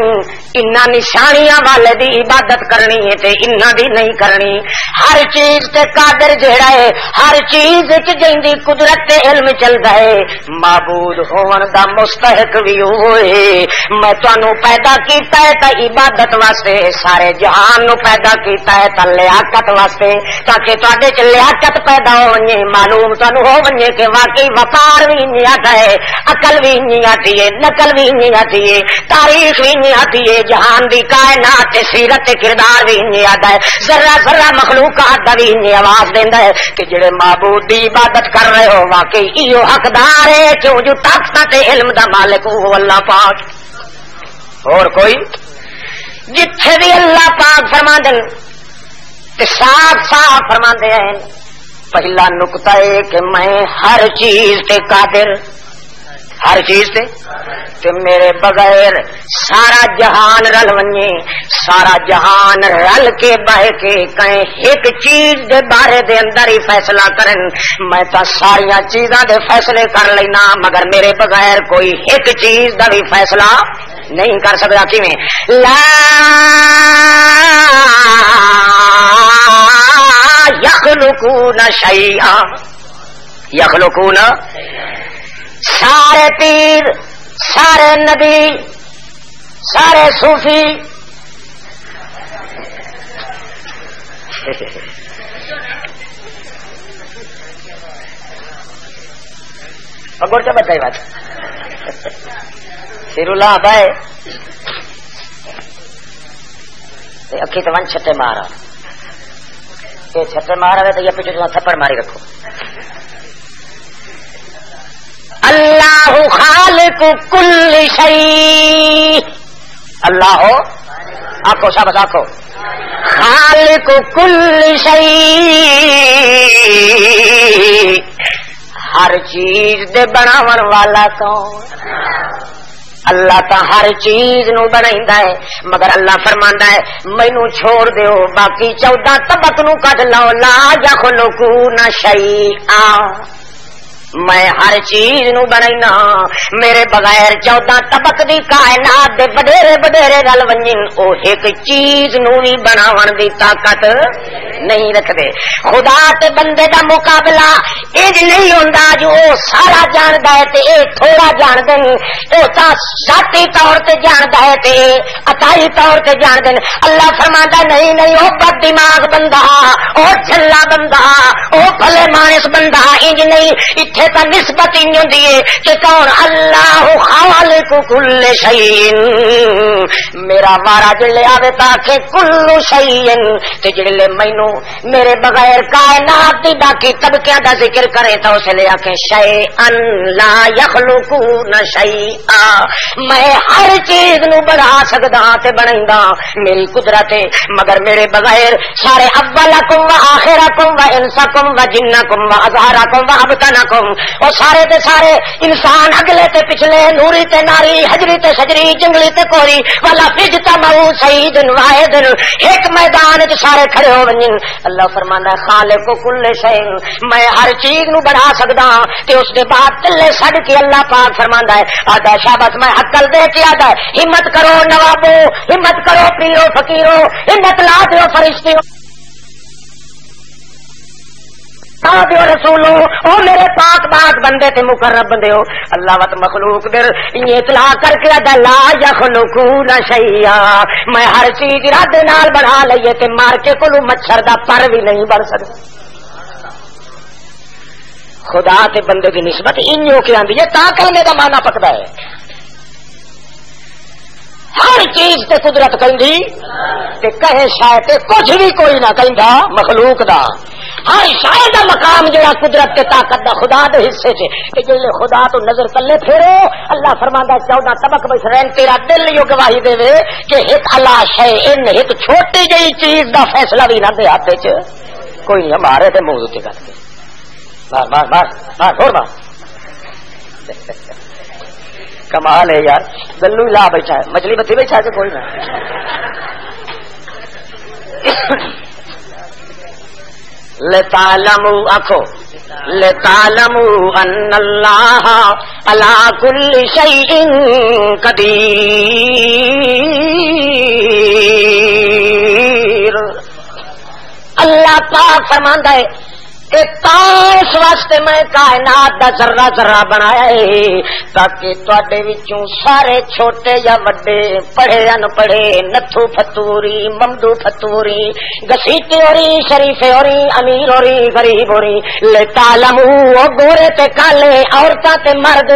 انہاں نشانیاں والے دی عبادت کرنی ہے تے انہاں دی نہیں کرنی ہر چیز تے قادر جہڑا ہے ہر چیز وچ جیندی قدرت تے علم چلدا ہے معبود ہون دا مستحق وی ہوئے میں تانوں پیدا کیتا ہے تے عبادت واسطے سارے جہان نو پیدا کیتا ہے تے لیاقت واسطے تاکہ لیاقت پیدا ہو ونجے معلوم تانوں ہو ونجے کہ واقعی وقار بھی نہیں آتا ہے عقل بھی نہیں آتی ہے نقل بھی نہیں آتی ہے تاریخ بھی نہیں آتی ہے جہان دی کائنات سیرت کردار بھی نہیں آتا ہے ذرہ ذرہ مخلوقات دا بھی نہیں آواز دیندا ہے کہ جڑے معبود دی عبادت کر رہے ہو واقعی ایو حقدار ہے کہ جو طاقت تے علم دا مالک ہو اللہ پاک اور کوئی جتھے بھی اللہ پاک فرماندے صاف صاف فرماندے ہیں پہلا نقطہ ہے کہ میں ہر چیز تے قادر ہر چیز تے میرے بغیر سارا جہان رل ونجے سارا جہان رل کے بہ کے کہیں ایک چیز دے بارے دے اندر ہی فیصلہ کرن میں تا ساریاں چیزاں دے فیصلے کر لینا مگر میرے بغیر کوئی ایک چیز دا بھی فیصلہ نہیں کر سکتا کیویں لا یخلقون شیئا یخلقون سارے پیر سارے نبی سارے صوفی پگوڑ سے بتائی بات سیر اللہ بھائی اکھی تو ون چھٹے مارا کہ چھٹے مارا ہے تو یہ پیچھے تھپڑ ماری رکھو اللہ خالق کل شیء اللہ ہو آنکھو شاباش آنکھو خالق کل شیء ہر چیز دے بناون والا کون؟ اللہ تا ہر چیز نو بنائندا ہے، مگر اللہ فرماندا ہے مینوں چھوڑ دیو باقی 14 طبق نو کڈ لو، لا یخلقون شیئا، میں ہر چیز نو بنائنا میرے بغیر 14 طبق دی کائنات دے وڈیرے وڈیرے گل ونجن او ایک چیز نو بھی بناون دی طاقت نہیں رکھدے۔ خدا تے بندے دا مقابلہ اج نہیں ہوندا جو او سارا جاندا ہے تے اے تھوڑا جاندا نہیں، او تا ذاتی طور تے جاندا ہے تے عطائی طور تے جاندا ہے۔ اللہ فرماندا نہیں نہیں او بد دماغ بندہ، او جھلا بندہ، او بھلے مانس بندہ، انج نہیں اتھے تا نسبت ہی ہوندی ہے کہ کون اللہ خالق کل شیء، میرا وارا جلے آوے تا کہ کل شیء تے جلے مینوں میرے بغیر کائنات دی باقی طبقیاں دا ذکر کرے تو اس لے آکھے شیئن لا یخلقون شیئا، میں ہر چیز نو بنا سکدا تے بنائندا میری قدرت ہے، مگر میرے بغیر سارے اولکم و آخرکم و انسکم و جنکم و ازہرکم و ابطنکم، اور سارے تے سارے انسان اگلے تے پچھلے، نوری تے ناری، حجری تے شجری، جنگلی تے کوری، والا فجتمعوا سید واحد، ایک میدان وچ سارے کھڑے ہو ونجن۔ اللہ فرماندا ہے خالق کل شیء، میں ہر چیز نو بنا سکدا تے اس دے بعد تلے چھڈ کے اللہ پاک فرماندا ہے آدا شابت میں عقل دے کے آدا ہمت کرو نوابو، ہمت کرو پیرو فقیرو، ہمت لا دیو فرشتیو دیو رسولو، او میرے پاک پاک بندے تے مقرب بندے ہو۔ اللہ وت مخلوق در یہ اطلاع کر کے ادا لا یخلقون شیئا، میں ہر چیز ارادے نال بنا لئیے تے مار کے کلو مچھر دا پر بھی نہیں بن سکتا۔ خدا تے بندے دی نسبت انہوں کی آندی ہے تا کلمے دا معنی پکدا ہے۔ ہر چیز تے قدرت کہندی تے کہے شاید تے کچھ بھی کوئی نہ کہندا مخلوق دا، ہر شاید دا مقام جڑا قدرت تے طاقت دا خدا دے حصے چ کہ جلے خدا تو نظر کلے پھیرو، اللہ فرماندا 14 طبق وچ رہن تیرا دل یو گواہی دے وے کہ ایک اللہ شے ان ایک چھوٹی جئی چیز دا فیصلہ بھی نہ دے ہاتھ وچ کوئی نہیں، ہمارے تے موضوع تے کر کے بار بار بار بار اور بار کمال ہے یار، گلو لا بیٹھا ہے، مچھلی بتی بیٹھا ہے کوئی نہ۔ لتعلموا آخو لتعلموا ان اللہ علی کل شیء قدیر، اللہ پاک فرماندا ہے کہ اس واسطے میں کائنات دا ذرہ ذرہ بنایا ہے تاکہ تواڈے وچوں سارے چھوٹے یا وڈے، پڑھے ان پڑھے، نتھو فتوری، ممدو فتوری، گسیٹے ہوری، شریفے ہوری، امیر ہوری، غریب ہوری، لتعلموا گورے تے کالے، عورتاں تے مرد،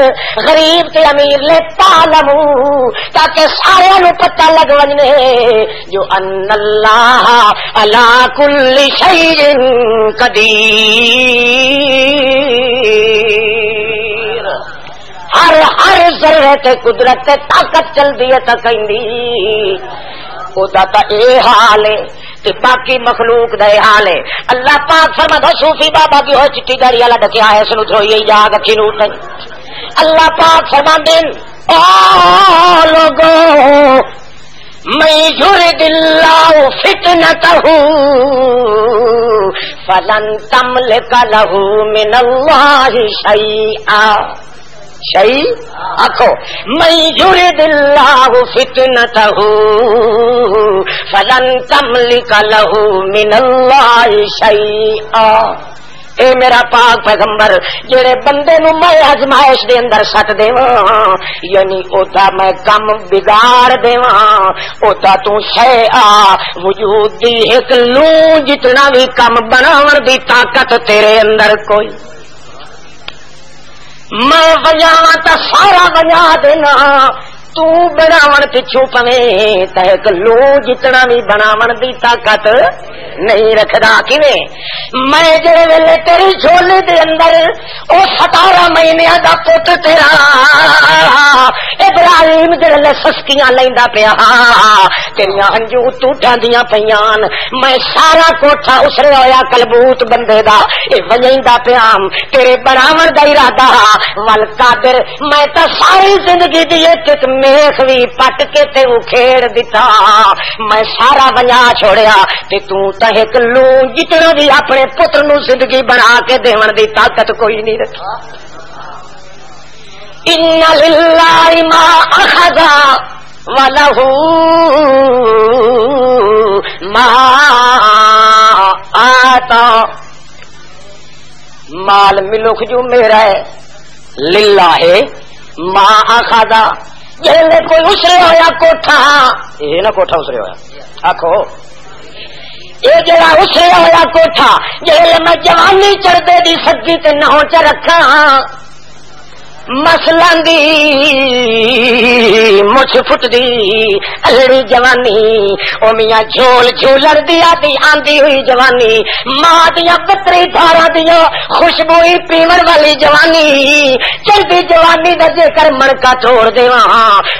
غریب تے امیر، لتعلموا تاکہ سارے نو پتہ لگ وجنے جو ان اللہ علی کل شیء قدیر، ہر ہر ذرے تے قدرت تے طاقت چل دی ہے تا کہندی او دا تا اے حال ہے تے باقی مخلوق دا اے حال ہے۔ اللہ پاک فرماتا صوفی بابا کی ہو چٹی داری والا ڈکیا ہے سنو تھوئی یاد اکھی نور نہیں۔ اللہ پاک فرماندے او لوگو من یرد اللہ فتنتہ فلن تملک لہ من اللہ شیئا، شیء آخو من یرد اللہ فتنتہ فلن تملک لہ من اللہ شیئا۔ اے میرا پاک پیغمبر جڑے بندے نو میں آزمائش دے اندر سٹ دیواں یعنی اودا میں کم بگاڑ دیواں اودا تو شیئا وجود دی ایک لوں جتنا بھی کم بناون دی طاقت تیرے اندر کوئی، میں وجاواں تا سارا وجا دینا، تو بناون پچھو پویں تے ایک لوں جتنا بھی بناون دی طاقت نہیں رکھدا کیویں میں جڑے ویلے تیری جھولی دے اندر او 17 مہینیاں دا پت تیرا ابراہیم جڑے سسکیاں لیندا پیا تیریاں ہنجو ٹوٹاندیاں پیاں میں سارا کوٹھا اسرے ہویا کلبوت بندے دا اے ونجیندا پیا تیرے بناون دا ارادہ ول قادر میں تا ساری زندگی دی ایک میخ وی پٹ کے تے کھیڑ دتا میں سارا ونجا چھوڑیا تے تو تے ایک لو جتنا بھی اپنے پتر نو زندگی بنا کے دیون دی طاقت کوئی نہیں رکھا ان للہ ما اخذ وله ما آتا مال ملک جو میرا ہے للہ ما اخذ جیلے کوئی اسرے ہویا کوٹھا یہ نہ کوٹھا اسرے ہویا آکھو یہ جڑا اسرے ہویا کوٹھا جیلے میں جوانی چڑھدے دی سگی تے نہ ہو چ رکھا مسلان دی مچھ پھٹ دی الڑی جوانی او میاں جھول جھولڑ دیا دی آندی ہوئی جوانی ماں دیا بتری دھارا دیا خوشبوئی پیمر والی جوانی چلتی جوانی دا جے کر مڑکا توڑ دیواں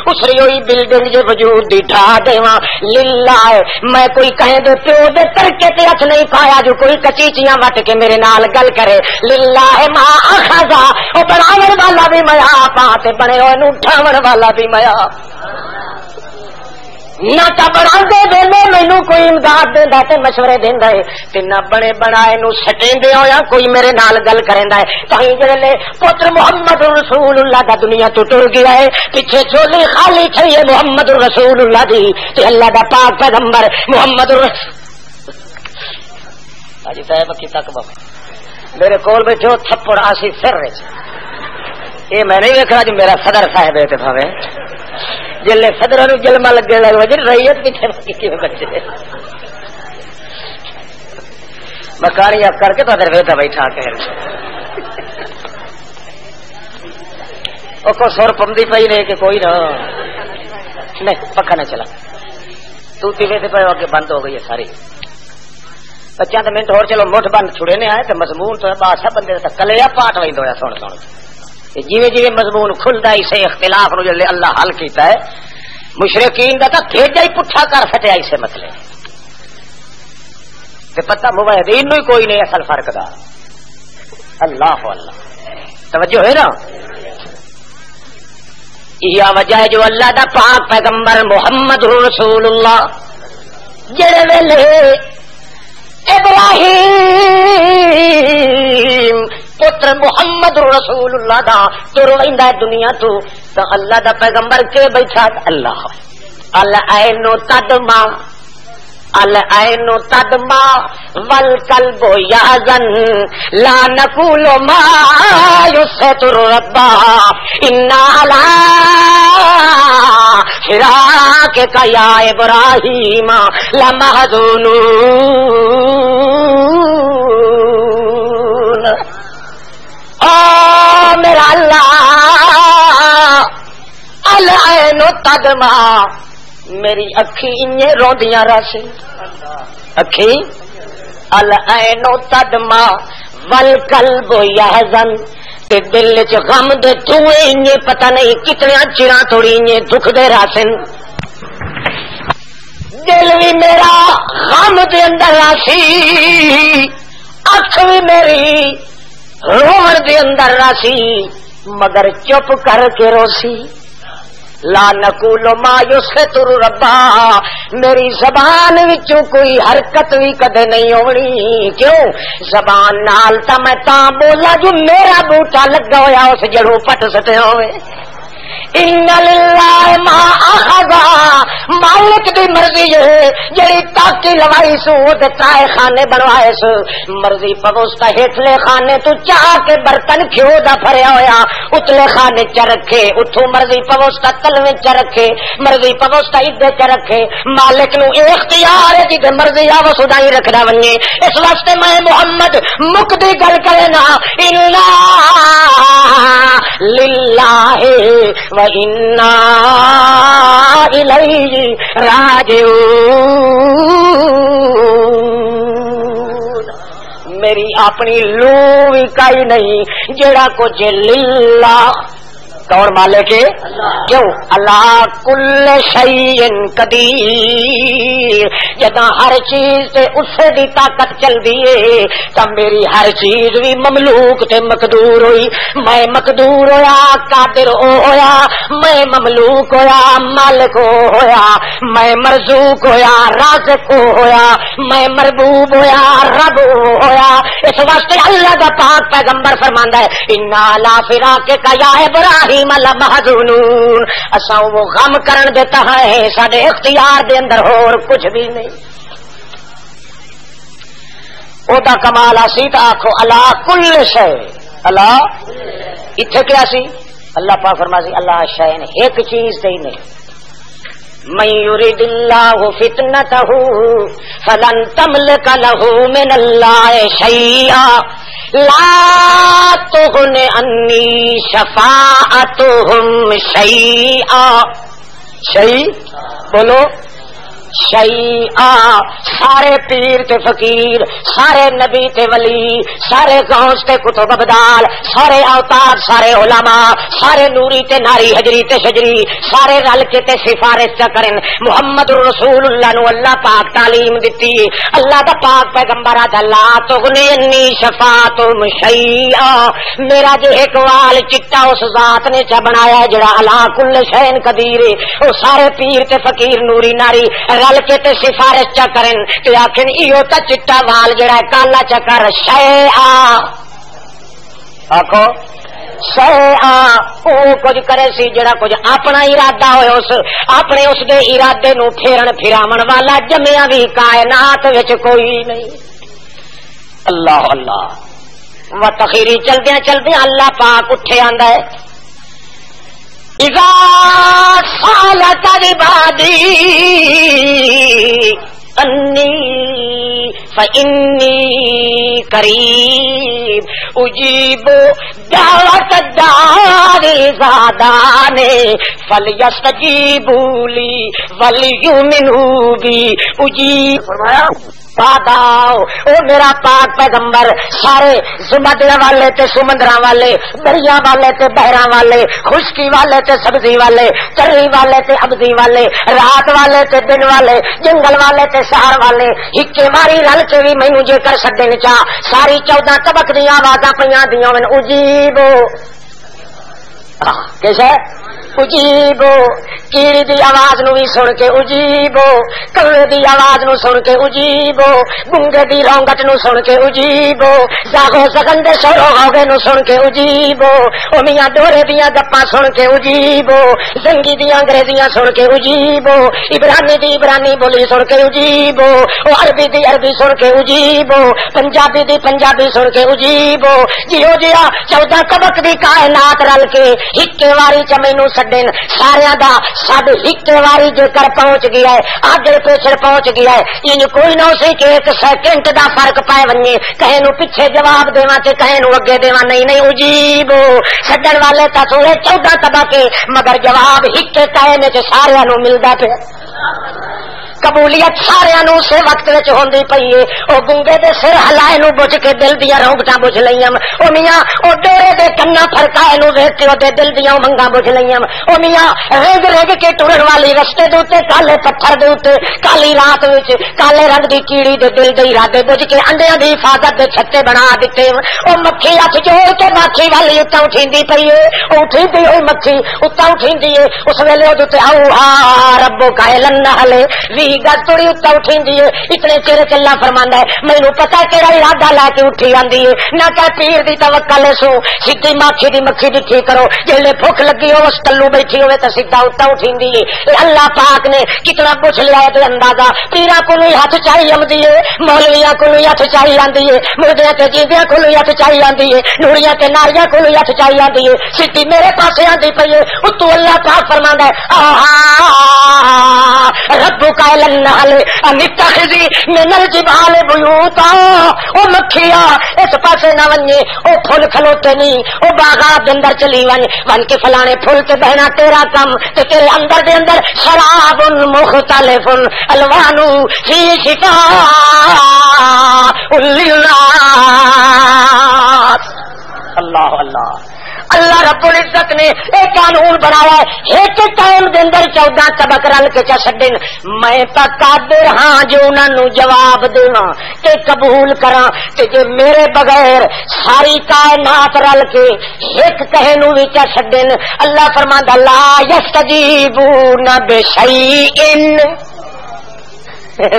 اسری ہوئی بلڈنگ جو وجود دی ڈھا دیواں للہ میں کوئی کہیں دے پیو دے ترکے تے ہتھ نہیں پایا جو کوئی کچیچیاں وٹ کے میرے نال گل کرے للہ ما اخذا او بناون والا بھی میا پاتے بنے ہوئے نو ڈھاون والا بھی میا نہ تا بنا دے دینے مینو کوئی امداد دیندا تے مشورے دیندا ہے تے نہ بنے بنائے نو سٹیندے ہویا کوئی میرے نال گل کریندا ہے تائیں جڑے پتر محمد رسول اللہ دا دنیا تو ٹر گیا ہے پیچھے چولی خالی تھی ہے محمد رسول اللہ دی تے اللہ دا پاک پیغمبر محمد اجی صاحب کی تک بابا میرے کول بیٹھو تھپڑ آسی سر وچ یہ میں نہیں دیکھ رہا جو میرا صدر صاحب ہے بھاوے جلے صدر نو جلمہ لگے لگ وجہ ریت پیچھے بچے مکانیا کر کے تو ادھر ویتا بیٹھا کے او کو سور پمدی پئی نہیں کہ کوئی نہ نہیں پکا نہ چلا تو تی ویتے پے اگے بند ہو گئی ہے ساری بچہ تو منٹ اور چلو مٹھ بند چھڑے نے آئے تو مضمون تو بادشاہ بندے تک کلیا پاٹ ویند ہویا سن سن جیویں جیویں مضمون کھلدا اسے اختلاف نو جلے اللہ حل کیتا ہے مشرکین دا تے بھیجا ہی پٹھا کر سٹیا اسے مسئلے تے پتہ موحدین نو ہی کوئی نہیں اصل فرق دا اللہ اللہ توجہ ہے نا یہ وجہ ہے جو اللہ دا پاک پیغمبر محمد رسول اللہ جڑے ویلے ابراہیم پتر محمد رسول اللہ دا تر ویندا دنیا تو اللہ دا پیغمبر کے بیٹھا اللہ العین تدما العین تدما والقلب يحزن لا نقول ما يستر ربا ان على فراقك يا ابراہیم لمحزونون میرا اللہ العین تدما میری اکھی انہیں روندیاں راسی اکھی العین تدما والقلب یحزن تے دل چ غم دے دھوئے انہیں پتہ نہیں کتنے چراں توڑی انہیں دکھ دے راسن دل بھی میرا غم دے اندر راسی اکھ بھی میری رومن دے اندر راسی مگر چپ کر کے روسی لا نقول ما یستر ربا میری زبان وچوں کوئی حرکت بھی کدے نہیں ہونی کیوں زبان نال تا میں تاں بولا جو میرا بوٹا لگا ہویا اس جڑوں پٹ سٹے ہوئے ان للہ ما اخذ مالک دی مرضی ہے جڑی تاکی لوائی سو تے تائے خانے بنوائے سو مرضی پوستا ہیٹلے خانے تو چاہ کے برتن کیوں دا بھریا ہویا اتلے خانے چ رکھے اتھوں مرضی پوستا تلویں چ رکھے مرضی پوستا ادھے چ رکھے مالک نو اختیار ہے جے مرضی آ وسدائی رکھدا ونجے اس واسطے میں محمد مکدی گل کرے نا الا للہ وَإِنَّا إِلَيْهِ رَاجِعُونَ میری اپنی لو بھی کئی نہیں جیڑا کچھ للہ کون مالک ہے کیوں اللہ کل شیء قدیر جداں ہر چیز تے اسے دی طاقت چل دیے تا میری ہر چیز بھی مملوک تے مقدور ہوئی میں مقدور ہویا قادر ہویا میں مملوک ہویا مالک ہویا میں مرزوق ہویا رازق ہویا میں مربوب ہویا رب ہویا اس واسطے اللہ دا پاک پیغمبر فرماندا ہے انا لا فراق کا یا ابراہیم محزونون اساں وہ غم کرن دیتا ہے ساڈے اختیار دے اندر اور کچھ بھی نہیں او دا کمال اسی تا آکھو اللہ کل شے اللہ ایتھے کیا سی اللہ پاک فرمایا سی اللہ شے نے ایک چیز تے نہیں من یرید اللہ فتنتہ فلن تملک لہ من اللہ شیئا لا تغن انی شفاعتهم شیئا شیء بولو شیئا سارے پیر تے فقیر سارے نبی تے ولی سارے غوث تے کتب ابدال سارے اوتاد سارے علماء سارے نوری تے ناری حجری تے شجری سارے رل کے تے سفارش چا کرن محمد رسول اللہ نو اللہ پاک تعلیم دتی اللہ دا پاک پیغمبر لا تغنی انی شفاعتهم شیئا میرا جو ایک وال چٹا اس ذات نے چا بنایا جڑا الا کل شین قدیر او سارے پیر تے فقیر نوری ناری رل کے تے سفارش چا کرن تے آکھن ایو تا چٹا وال جڑا کالا چا کر شیئا آکھو شیئا او کچھ کرے سی جڑا کچھ اپنا ارادہ ہوئے اس اپنے اس دے ارادے نو پھیرن پھراون والا جمیا بھی کائنات وچ کوئی نہیں اللہ اللہ و تخیری چلدیاں چلدیاں اللہ پاک اٹھے آندا ہے اذا سالت عبادی انی فإنی قریب اجیب دعوت الداع اذا دعانی فلیستجیبوا لی ولیؤمنوا بی اجیب فرمایا باداؤ او میرا پاک پیغمبر سارے سمندر والے تے سمندراں والے دریا والے تے بحراں والے خشکی والے تے سبزی والے چری والے تے ابدی والے رات والے تے دن والے جنگل والے تے شہر والے ہکے ماری رل کے بھی مینوں جے کر سدن چا ساری 14 طبق دی آوازاں پیاں دیاں من اجیبو کیسے اجیبو کیڑی دی آواز نو بھی سن کے اجیبو کوے دی آواز نو سن کے اجیبو گنگے دی رونگٹ نو سن کے اجیبو زاغو سگن دے شورو ہوگے نو سن کے اجیبو او میاں ڈورے دیاں گپاں سن کے اجیبو زنگی دی انگریزیاں سن کے اجیبو عبرانی دی عبرانی بولی سن کے اجیبو او عربی دی عربی سن کے اجیبو پنجابی دی پنجابی سن کے اجیبو جیو جیا 14 طبق دی کائنات رل کے ہکے واری چ مینوں سڈن سارا دا سب ہکے واری جے کر پہنچ گیا ہے آگے پیچھے پہنچ گیا ہے ان کوئی نہ سی کہ ایک سیکنڈ دا فرق پائے ونجے کہے نو پیچھے جواب دیواں تے کہے نو اگے دیواں نہیں اجیب سڈن والے تا تھوڑے 14 طبقے مگر جواب ہکے ٹائم تے سارے نو ملدا پیا قبولیت سارے نو سے وقت وچ ہوندی پئی ہے او گنگے دے سر ہلائے نو بج کے دل دیاں رونگٹاں بج لئیاں او میاں او ڈورے دے کنا پھڑکائے نو ویکھ کے او دے دل دیاں منگاں بج لئیاں او میاں رگ رگ کے ٹرن والی رستے دے اوتے کالے پتھر دے اوتے کالی رات وچ کالے رنگ دی کیڑی دے دل دے ارادے بج کے انڈیاں دی حفاظت دے چھتے بنا دتے او مکھی ہتھ جوڑ کے مکھی والی اُتا اٹھیندی پئی ہے او اٹھیندی ہوئی مکھی اُتا اٹھیندی ہے اس ویلے او تے او ربو کائلن نہلے گل تھوڑی اتا اٹھیندی ہے اتنے چیر چلا فرماندا ہے مینوں پتہ کیڑا ارادہ لے کے اٹھی آندی ہے نہ کہ پیر دی توکل سو سیدھی ماکھی دی مکھی ڈٹھی کرو جلے بھوک لگی ہو اس تلو بیٹھی ہوے تے سیدھا اتا اٹھیندی ہے اے اللہ پاک نے کتنا کچھ لیا تے اندازہ پیرا کولوں ہاتھ چاہی آندی ہے مولویاں کولوں ہاتھ چاہی آندی ہے مردیاں تے جیندیاں کولوں ہاتھ چاہی آندی ہے نوریاں تے ناریاں کولوں ہاتھ چاہی آندی ہے سیدھی میرے پاسے آندی پئی ہے اتو اللہ پاک فرماندا ہے ربک النحل انتخذی من الجبال بیوتا او مکھیا اس پاسے نہ ونجے او پھل کھلوتے نہیں او باغات دے اندر چلی ون کے فلانے پھل تے بہنا تیرا کم تے تیرے اندر دے اندر شراب مختلف الوان فی شفاء للناس. اللہ اللہ اللہ رب العزت نے ایک قانون بنایا ہے ایک ٹائم دے اندر 14 طبق رل کے چڈن. میں تا قادر ہاں جو انہاں نو جواب دیواں تے قبول کراں تے جے میرے بغیر ساری کائنات رل کے ایک کہے نو وی چڈن. اللہ فرماندا لا یستجیبون بشیء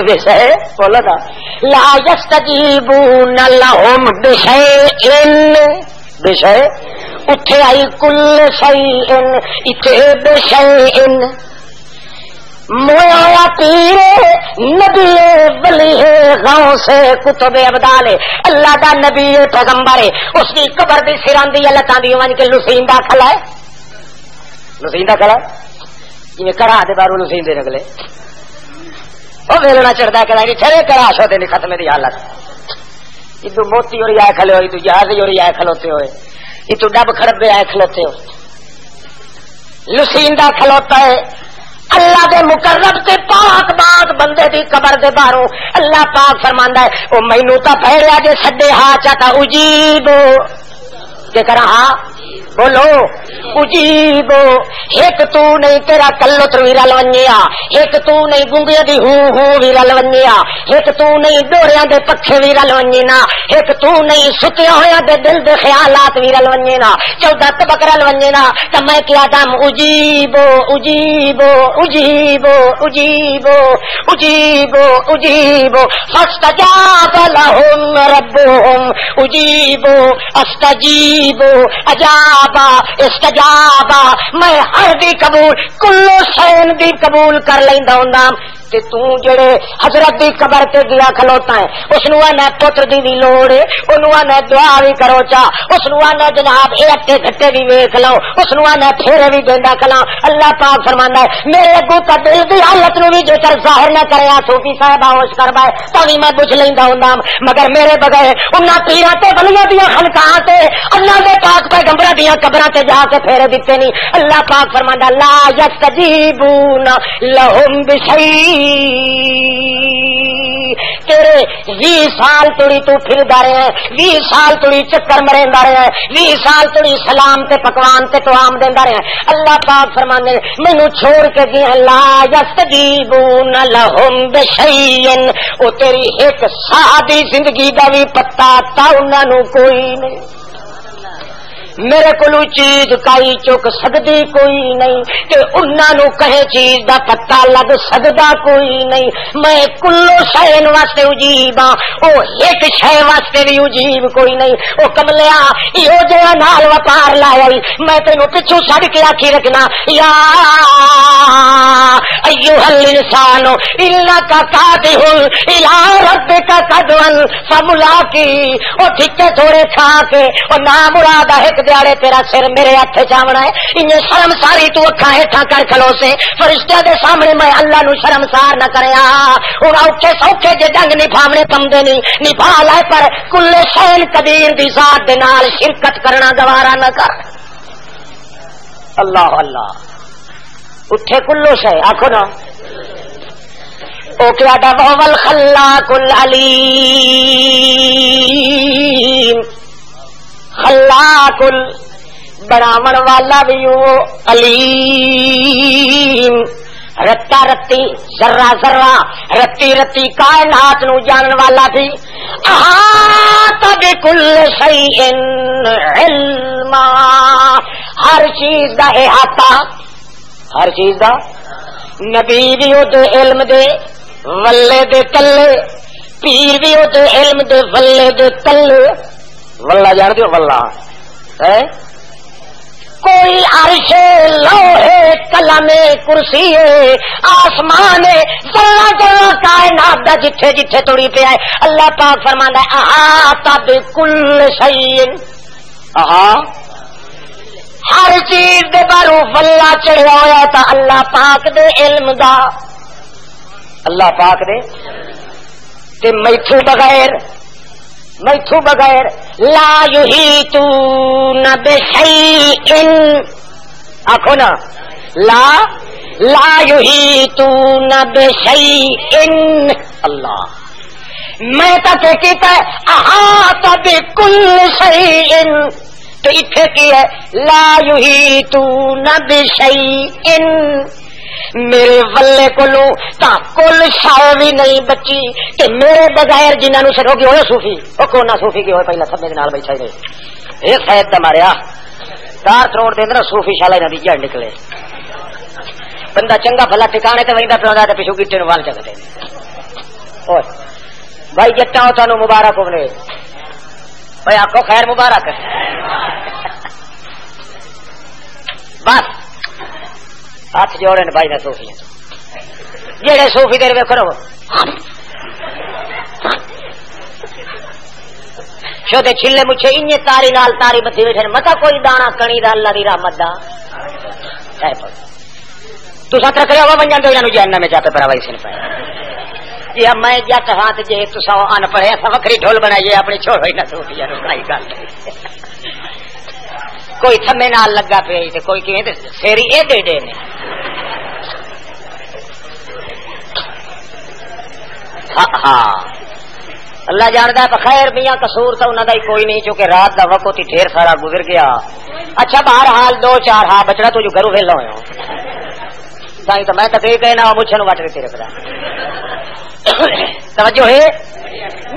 بشیء بولا تھا لا یستجیبون لهم بشیء بشیء اٹھے آئی کل شیء اتھے بشیء. مویا پیر نبی ولی غوث کتب ابدال اللہ دا نبی پیغمبر اس کی قبر دی سراں دی لتاں دی ون کے لسیندا کھلا ہے. لسیندا کھلا جی کڑا دے بارو لسیندے نکلے او ویلنا چڑھدا کڑا نہیں ٹھرے کڑا شو دے ختم دی حالت. ادو موتی اور آئے کھلے ہوئے ادو جہازی اور آئے کھلوتے ہوئے اتو ڈب کھڑبے آئے کھلوتے ہو. لسیندہ کھلوتا ہے اللہ دے مقرب تے پاک بات بندے دی قبر دے باروں. اللہ پاک فرماندا ہے او مینوں تا پھیڑیا جے سڈے ہاں چاہتا اجیب کہ کرا ہاں بولو اجیب. ایک تو نہیں تیرا کلو تر وی رل ونجیا ایک تو نہیں گونگیا دی ہوں وی رل ونجیا ایک تو نہیں ڈوریاں دے پکھے وی رل ونجنا ایک تو نہیں ستیا ہویا دے دل دے خیالات وی رل ونجنا 14 طبق رل ونجنا. تے میں کیا دم اجیب اجیب اجیب اجیب اجیب اجیب فاستجاب لهم ربهم اجیب استجیب اجابا استجابا. میں ہر دی قبول کلو شین دی قبول کر لیندا ہوندا. تے تو جڑے حضرت دی قبر تے گیا کھلوتا ہے اس نو انا پتر دی وی لوڑ ہے اونوں انا دعا وی کرو چا اس نو انا جناب اے اٹے گھٹے وی ویکھ لو اس نو انا پھیرے وی دیندا کلا. اللہ پاک فرماندا ہے میرے اگوں تا دل دی حالت نو وی جو کر ظاہر نہ کریا صوفی صاحب ہوش کربائے تاوی میں بجھ لیندا ہوندا مگر میرے بغیر انہاں پیراں تے ولیاں دیاں خانقاہاں تے اللہ دے پاک پیغمبراں دیاں قبراں تے جا کے پھیرے دتے نہیں. اللہ پاک فرماندا لا یستجیبون لهم بشیء. تیرے 20 سال تڑی تو پھردا رہے ہیں 20 سال تڑی چکر مریندا رہے ہیں 20 سال تڑی سلام تے پکوان تے توام دیندا رہے ہیں. اللہ پاک فرماندے مینوں چھوڑ کے گئے لا یستجیبون لهم بشیء. او تیری ایک سادی زندگی دا بھی پتہ تا انہاں نوں کوئی نہیں. میرے کولو چیز کائی چک سکدی کوئی نہیں تے انہاں نو کہے چیز دا پتہ لگ سکدا کوئی نہیں. میں کلو شین واسطے اجیب ہاں او ایک شے واسطے بھی اجیب کوئی نہیں. او کملیا ایو جہا نال وپار لایا میں تینوں پچھوں چھڈ کے آکھی رکھنا یا ایھا الانسان انک کادح الی ربک کدوا فملاقی. او ٹھیکے تھوڑے کھا کے او نا مراد ایک دیاڑے تیرا سر میرے ہاتھ چاونا ہے. انہیں شرم ساری تو اکھا ہیٹھا کر کھلو سے فرشتہ دے سامنے میں اللہ نو شرم سار نہ کریا. ہن اوکھے سوکھے جے جنگ نبھاونے پمدے نہیں نبھا لائے پر کل شین قدیر دی ذات دے نال شرکت کرنا گوارا نہ کر. اللہ اللہ اٹھے کلو شے آکھو نا او کیا دا وہل خلاق العلیم. خلاق بناون والا بھی وہ علیم. رتا رتی ذرہ ذرہ رتی رتی کائنات نو جانن والا بھی احاطہ بکل شیء علما. ہر چیز دا احاطہ ہر چیز دا. نبی بھی او دے علم دے ولے دے تلے پیر بھی او دے علم دے ولے دے تلے. واللہ جان دیو واللہ کوئی عرش لوہے قلم کرسی آسمان ذرہ ذرہ کائنات دا جتھے جتھے توڑی پہ آئے. اللہ پاک فرماندا ہے احاطہ بکل شیء. ہر چیز دے بارو واللہ چڑھیا ہویا تا اللہ پاک دے علم دا. اللہ پاک دے تے میتھو بغیر لا یحیطون بشیء. آکھو نا لا یحیطون بشیء. اللہ میں تک کیتا ہے احاط بکل شیء تو اتھے کی ہے لا یحیطون بشیء میرے ولے کولوں تا کل شے بھی نہیں بچی کہ میرے بغیر جنہاں نوں سروگی ہوئے صوفی او کونا صوفی کی ہوئے پہلا سب دے نال بیٹھا ہی اے سید دا ماریا تار تروڑ دے نا صوفی شالا انہاں دی جڑ نکلے بندہ چنگا بھلا ٹھکانے تے ویندا پیا تے پیچھے گٹے نوں وال چک دے اوئے بھائی جٹاں تانوں مبارک ہوے اوئے آکھو خیر مبارک بس ہاتھ جوڑے بھائی نہ صوفی جہے صوفی دیر ویکھو نا شوتے چھلے مچھے انجے تاری نال تاری بتی بیٹھے متا کوئی دانا کنی دا اللہ دی رحمت دا تو ساتھ رکھ رہے ہو بن جاندے انہاں نوں جہنم میں جاتے پراوائی سن پائے جی میں جٹ ہاتھ جے تساں ان پڑھے اساں وکری ڈھول بنائیے اپنی چھوڑو ہی نہ صوفیاں نوں بھائی گل کوئی تھمے نال لگا پیا تے کوئی کیویں تے سیری اے دے دے نے ہاں اللہ جاندا ہے خیر میاں قصور تو انہاں دا ہی کوئی نہیں چونکہ رات دا وقت ہی ڈھیر سارا گزر گیا اچھا بہرحال دو چار ہاں بچڑا تو جو گھروں ویلا ہویا تائیں تو میں تقریر کہنا مجھے نوں وٹ کے تیرے خدا توجہ ہے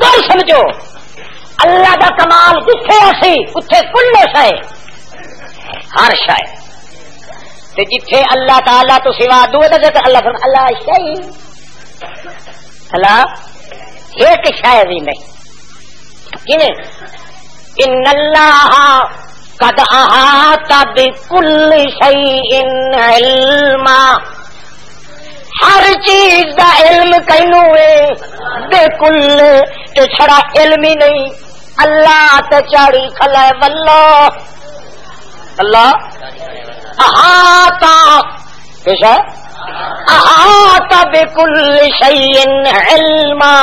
غور سمجھو اللہ دا کمال جتھے اسی اوتھے کل شے ہر شے تے جتھے اللہ تعالی تو سوا دوے تے اللہ فرما اللہ شے اللہ ایک شے بھی نہیں کنے ان اللہ قد احاط بكل شيء علما ہر چیز دا علم کینو ہے بالکل تے چھڑا علم ہی نہیں اللہ تے چاڑی کھلائے واللہ اللہ احاطہ کیسا احاطہ بكل شيء علما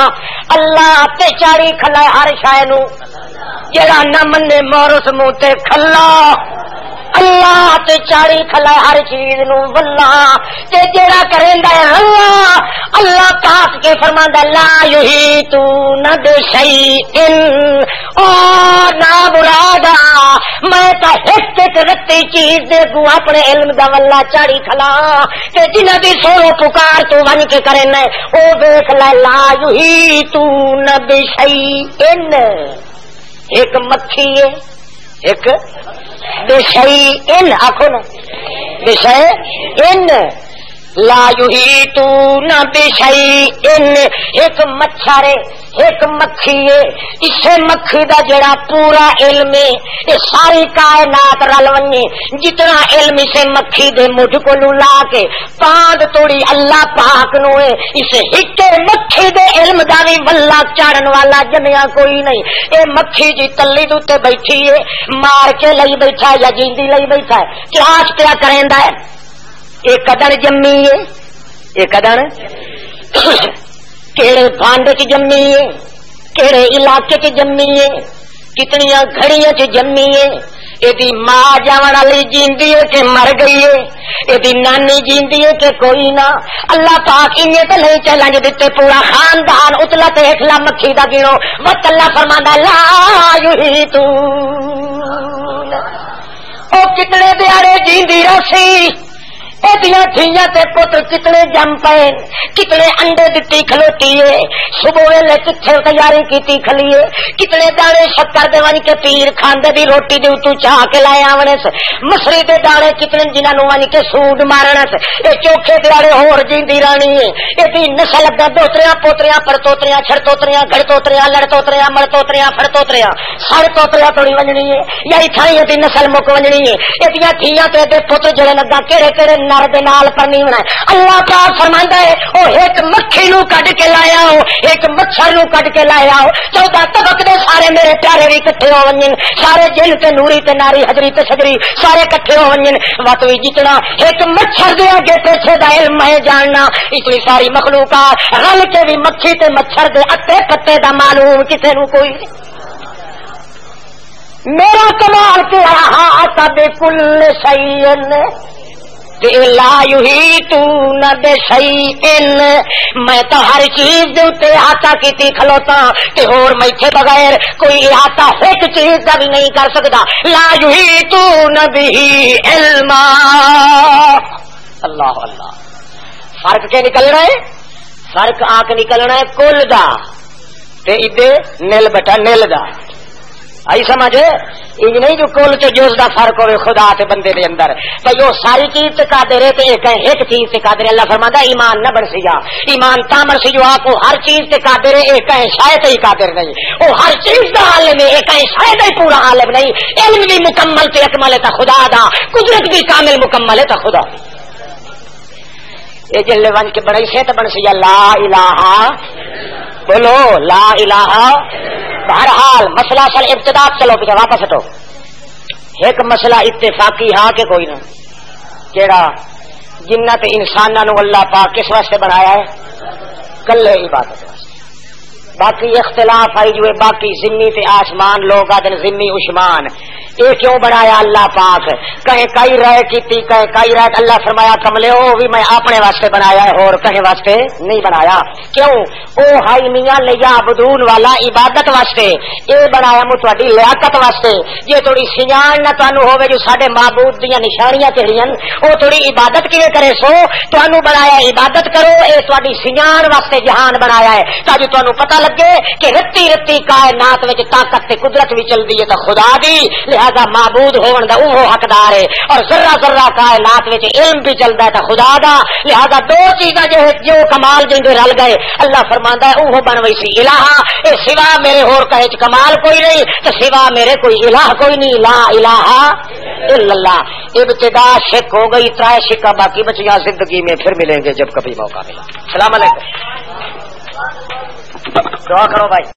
اللہ تے چاڑی کھلائے ہر شے نو جڑا نہ منے مورس منہ تے کھلا اللہ تے چاڑی کھلا ہر چیز نو واللہ تے جڑا کریندا ہے اللہ اللہ کاف کے فرماندا لا یحیطون بشیء او نا مرادا میں تا ایک رتی چیز دے کو اپنے علم دا واللہ چاڑی کھلا تے جنہاں دی سو پکار تو ون کے کرنا او دیکھ لا یحیطون بشیء ایک مکھی ہے ایک بشیء آخو نا بشیء لا یحیطون بشیء ایک مچھر ایک مکھی ہے اسے مکھی دا جڑا پورا علم ہے یہ ساری کائنات رل ونجے جتنا علم اسے مکھی دے مجھ کو لا کے پاند توڑی اللہ پاک نو ہے اسے ہکے مکھی دے علم دا بھی واللہ چاڑن والا جمیا کوئی نہیں اے مکھی جی تلی دے تے بیٹھی ہے مار کے لئی بیٹھا یا جیندی لئی بیٹھا ہے کلاس پیا کریندا ہے ایک قدر جمی ہے ایک قدر کیڑے بانڈ چ جمی ہے کیڑے علاقے چ جمی ہے کتنی گھڑیاں چ جمی ہے ایدی ماں جاون والی جیندی ہے کہ مر گئی ہے ایدی نانی جیندی ہے کہ کوئی نہ اللہ پاک انہیں تے نہیں چلانج دتے پورا خاندان اتلا تے ہٹلا مکھی دا گنو وقت اللہ فرماندا لا یحیطون او کتنے دیاڑے جیندی رسی تھیاں تے پتر کتنے جم پے کتنے انڈے دتی کھلوتی ہے صبح ویلے کتنے تیاری کیتی کھلیے کتنے دانے شکر دے ون کے پیر کھاندے دی روٹی دے اتو چاہ کے لائے آونس مصری دے دانے کتنے جنہاں نوں ون کے سود مارنس اے چوکھے دیاڑے ہور جیندی رانی ہے اے دی نسل دا دوتریاں پوتریاں پرتوتریاں چھڑتوتریاں گھڑ توتریاں لڑ توتریاں مڑ توتریاں پھڑ توتریاں سڑ توتریاں توڑی ونجنی ہے یا تھائی دی نسل مک ونجنی ہے اے دیاں تھیاں تے دے پتر جڑے لگا کیڑے کیڑے نر دے نال پرنی ہونا اللہ پاک فرماندا ہے او ایک مکھی نو کڈ کے لایا ہو ایک مچھر نو کڈ کے لایا ہو 14 طبق دے سارے میرے پیارے بھی اکٹھے ہو ونجن سارے جن تے نوری تے ناری حجری تے شجری سارے اکٹھے ہو ونجن واتوی جتنا ایک مچھر دے اگے پیچھے دا علم ہے جاننا اتنی ساری مخلوقات رل کے بھی مکھی تے مچھر دے اتے پتے دا معلوم کسے نو کوئی نہیں میرا کمال کیا احاطہ بکل شیء لا یحیطون بشیء میں تو ہر چیز دے اوتے احاطہ کیتی کھلوتا تے ہور میتھے بغیر کوئی احاطہ ایک چیز دا بھی نہیں کر سکدا لا یحیطون بہ علما اللہ اللہ فرق کے نکل رہا ہے فرق آ کے نکلنا ہے کل دا تے ادے نل بٹا نل دا آئی سمجھ یہ نہیں جو کل تے جز دا فرق ہوئے خدا تے بندے دے اندر بھئی وہ ساری چیز تے قادر ہے تے ایک چیز تے قادر ہے اللہ فرماتا ہے ایمان نہ بن سی جا ایمان تا بن سی جو آپ کو ہر چیز تے قادر ہے ایک شاید ہی قادر نہیں وہ ہر چیز دا عالم ہے ایک شاید ہی پورا عالم نہیں علم بھی مکمل تے اکمل ہے تا خدا دا قدرت بھی کامل مکمل ہے تا خدا یہ جلے ون کے بڑی سے تو بن سی لا الہ بولو لا الہ بہرحال مسئلہ سر ابتدا چلو پیچھے واپس ہٹو ایک مسئلہ اتفاقی ہاں کہ کوئی نہ کیڑا جنت انساناں نو اللہ پاک کس واسطے بنایا ہے کلے عبادت واسطے باقی اختلاف آئی جو باقی زمین تے آسمان لوگ آدن زمین عثمان یہ کیوں بنایا اللہ پاک کہیں کئی رائے کی کہیں کئی رائے اللہ فرمایا کملے او بھی میں اپنے واسطے بنایا ہے اور کہیں واسطے نہیں بنایا کیوں او ہائی میاں لیعبدون والا عبادت واسطے یہ بنایا متواڈی لیاقت واسطے یہ تھوڑی سیان نہ تانوں ہوے جو ساڈے معبود دیاں نشانیاں کہڑیاں او تھوڑی عبادت کیویں کرے سو تانوں بنایا عبادت کرو اے تواڈی سیان واسطے جہان بنایا ہے تاکہ تانوں پتہ لگے کہ رتی رتی کائنات وچ طاقت تے قدرت بھی چلدی ہے تے خدا دی لہذا معبود ہون دا وہ حقدار ہے اور ذرہ ذرہ کائنات وچ علم بھی چلدا ہے تے خدا دا لہذا دو چیزاں جو کمال جندے رل گئے اللہ فرماندا ہے وہ بن وئی سی الہ اے سوا میرے ہور کہے چ کمال کوئی نہیں تے سوا میرے کوئی الہ کوئی نہیں لا الہ الا اللہ ابتدا شک ہو گئی ترائے شکا باقی بچیاں زندگی میں پھر ملیں گے جب کبھی موقع ملا السلام علیکم دعا کرو بھائی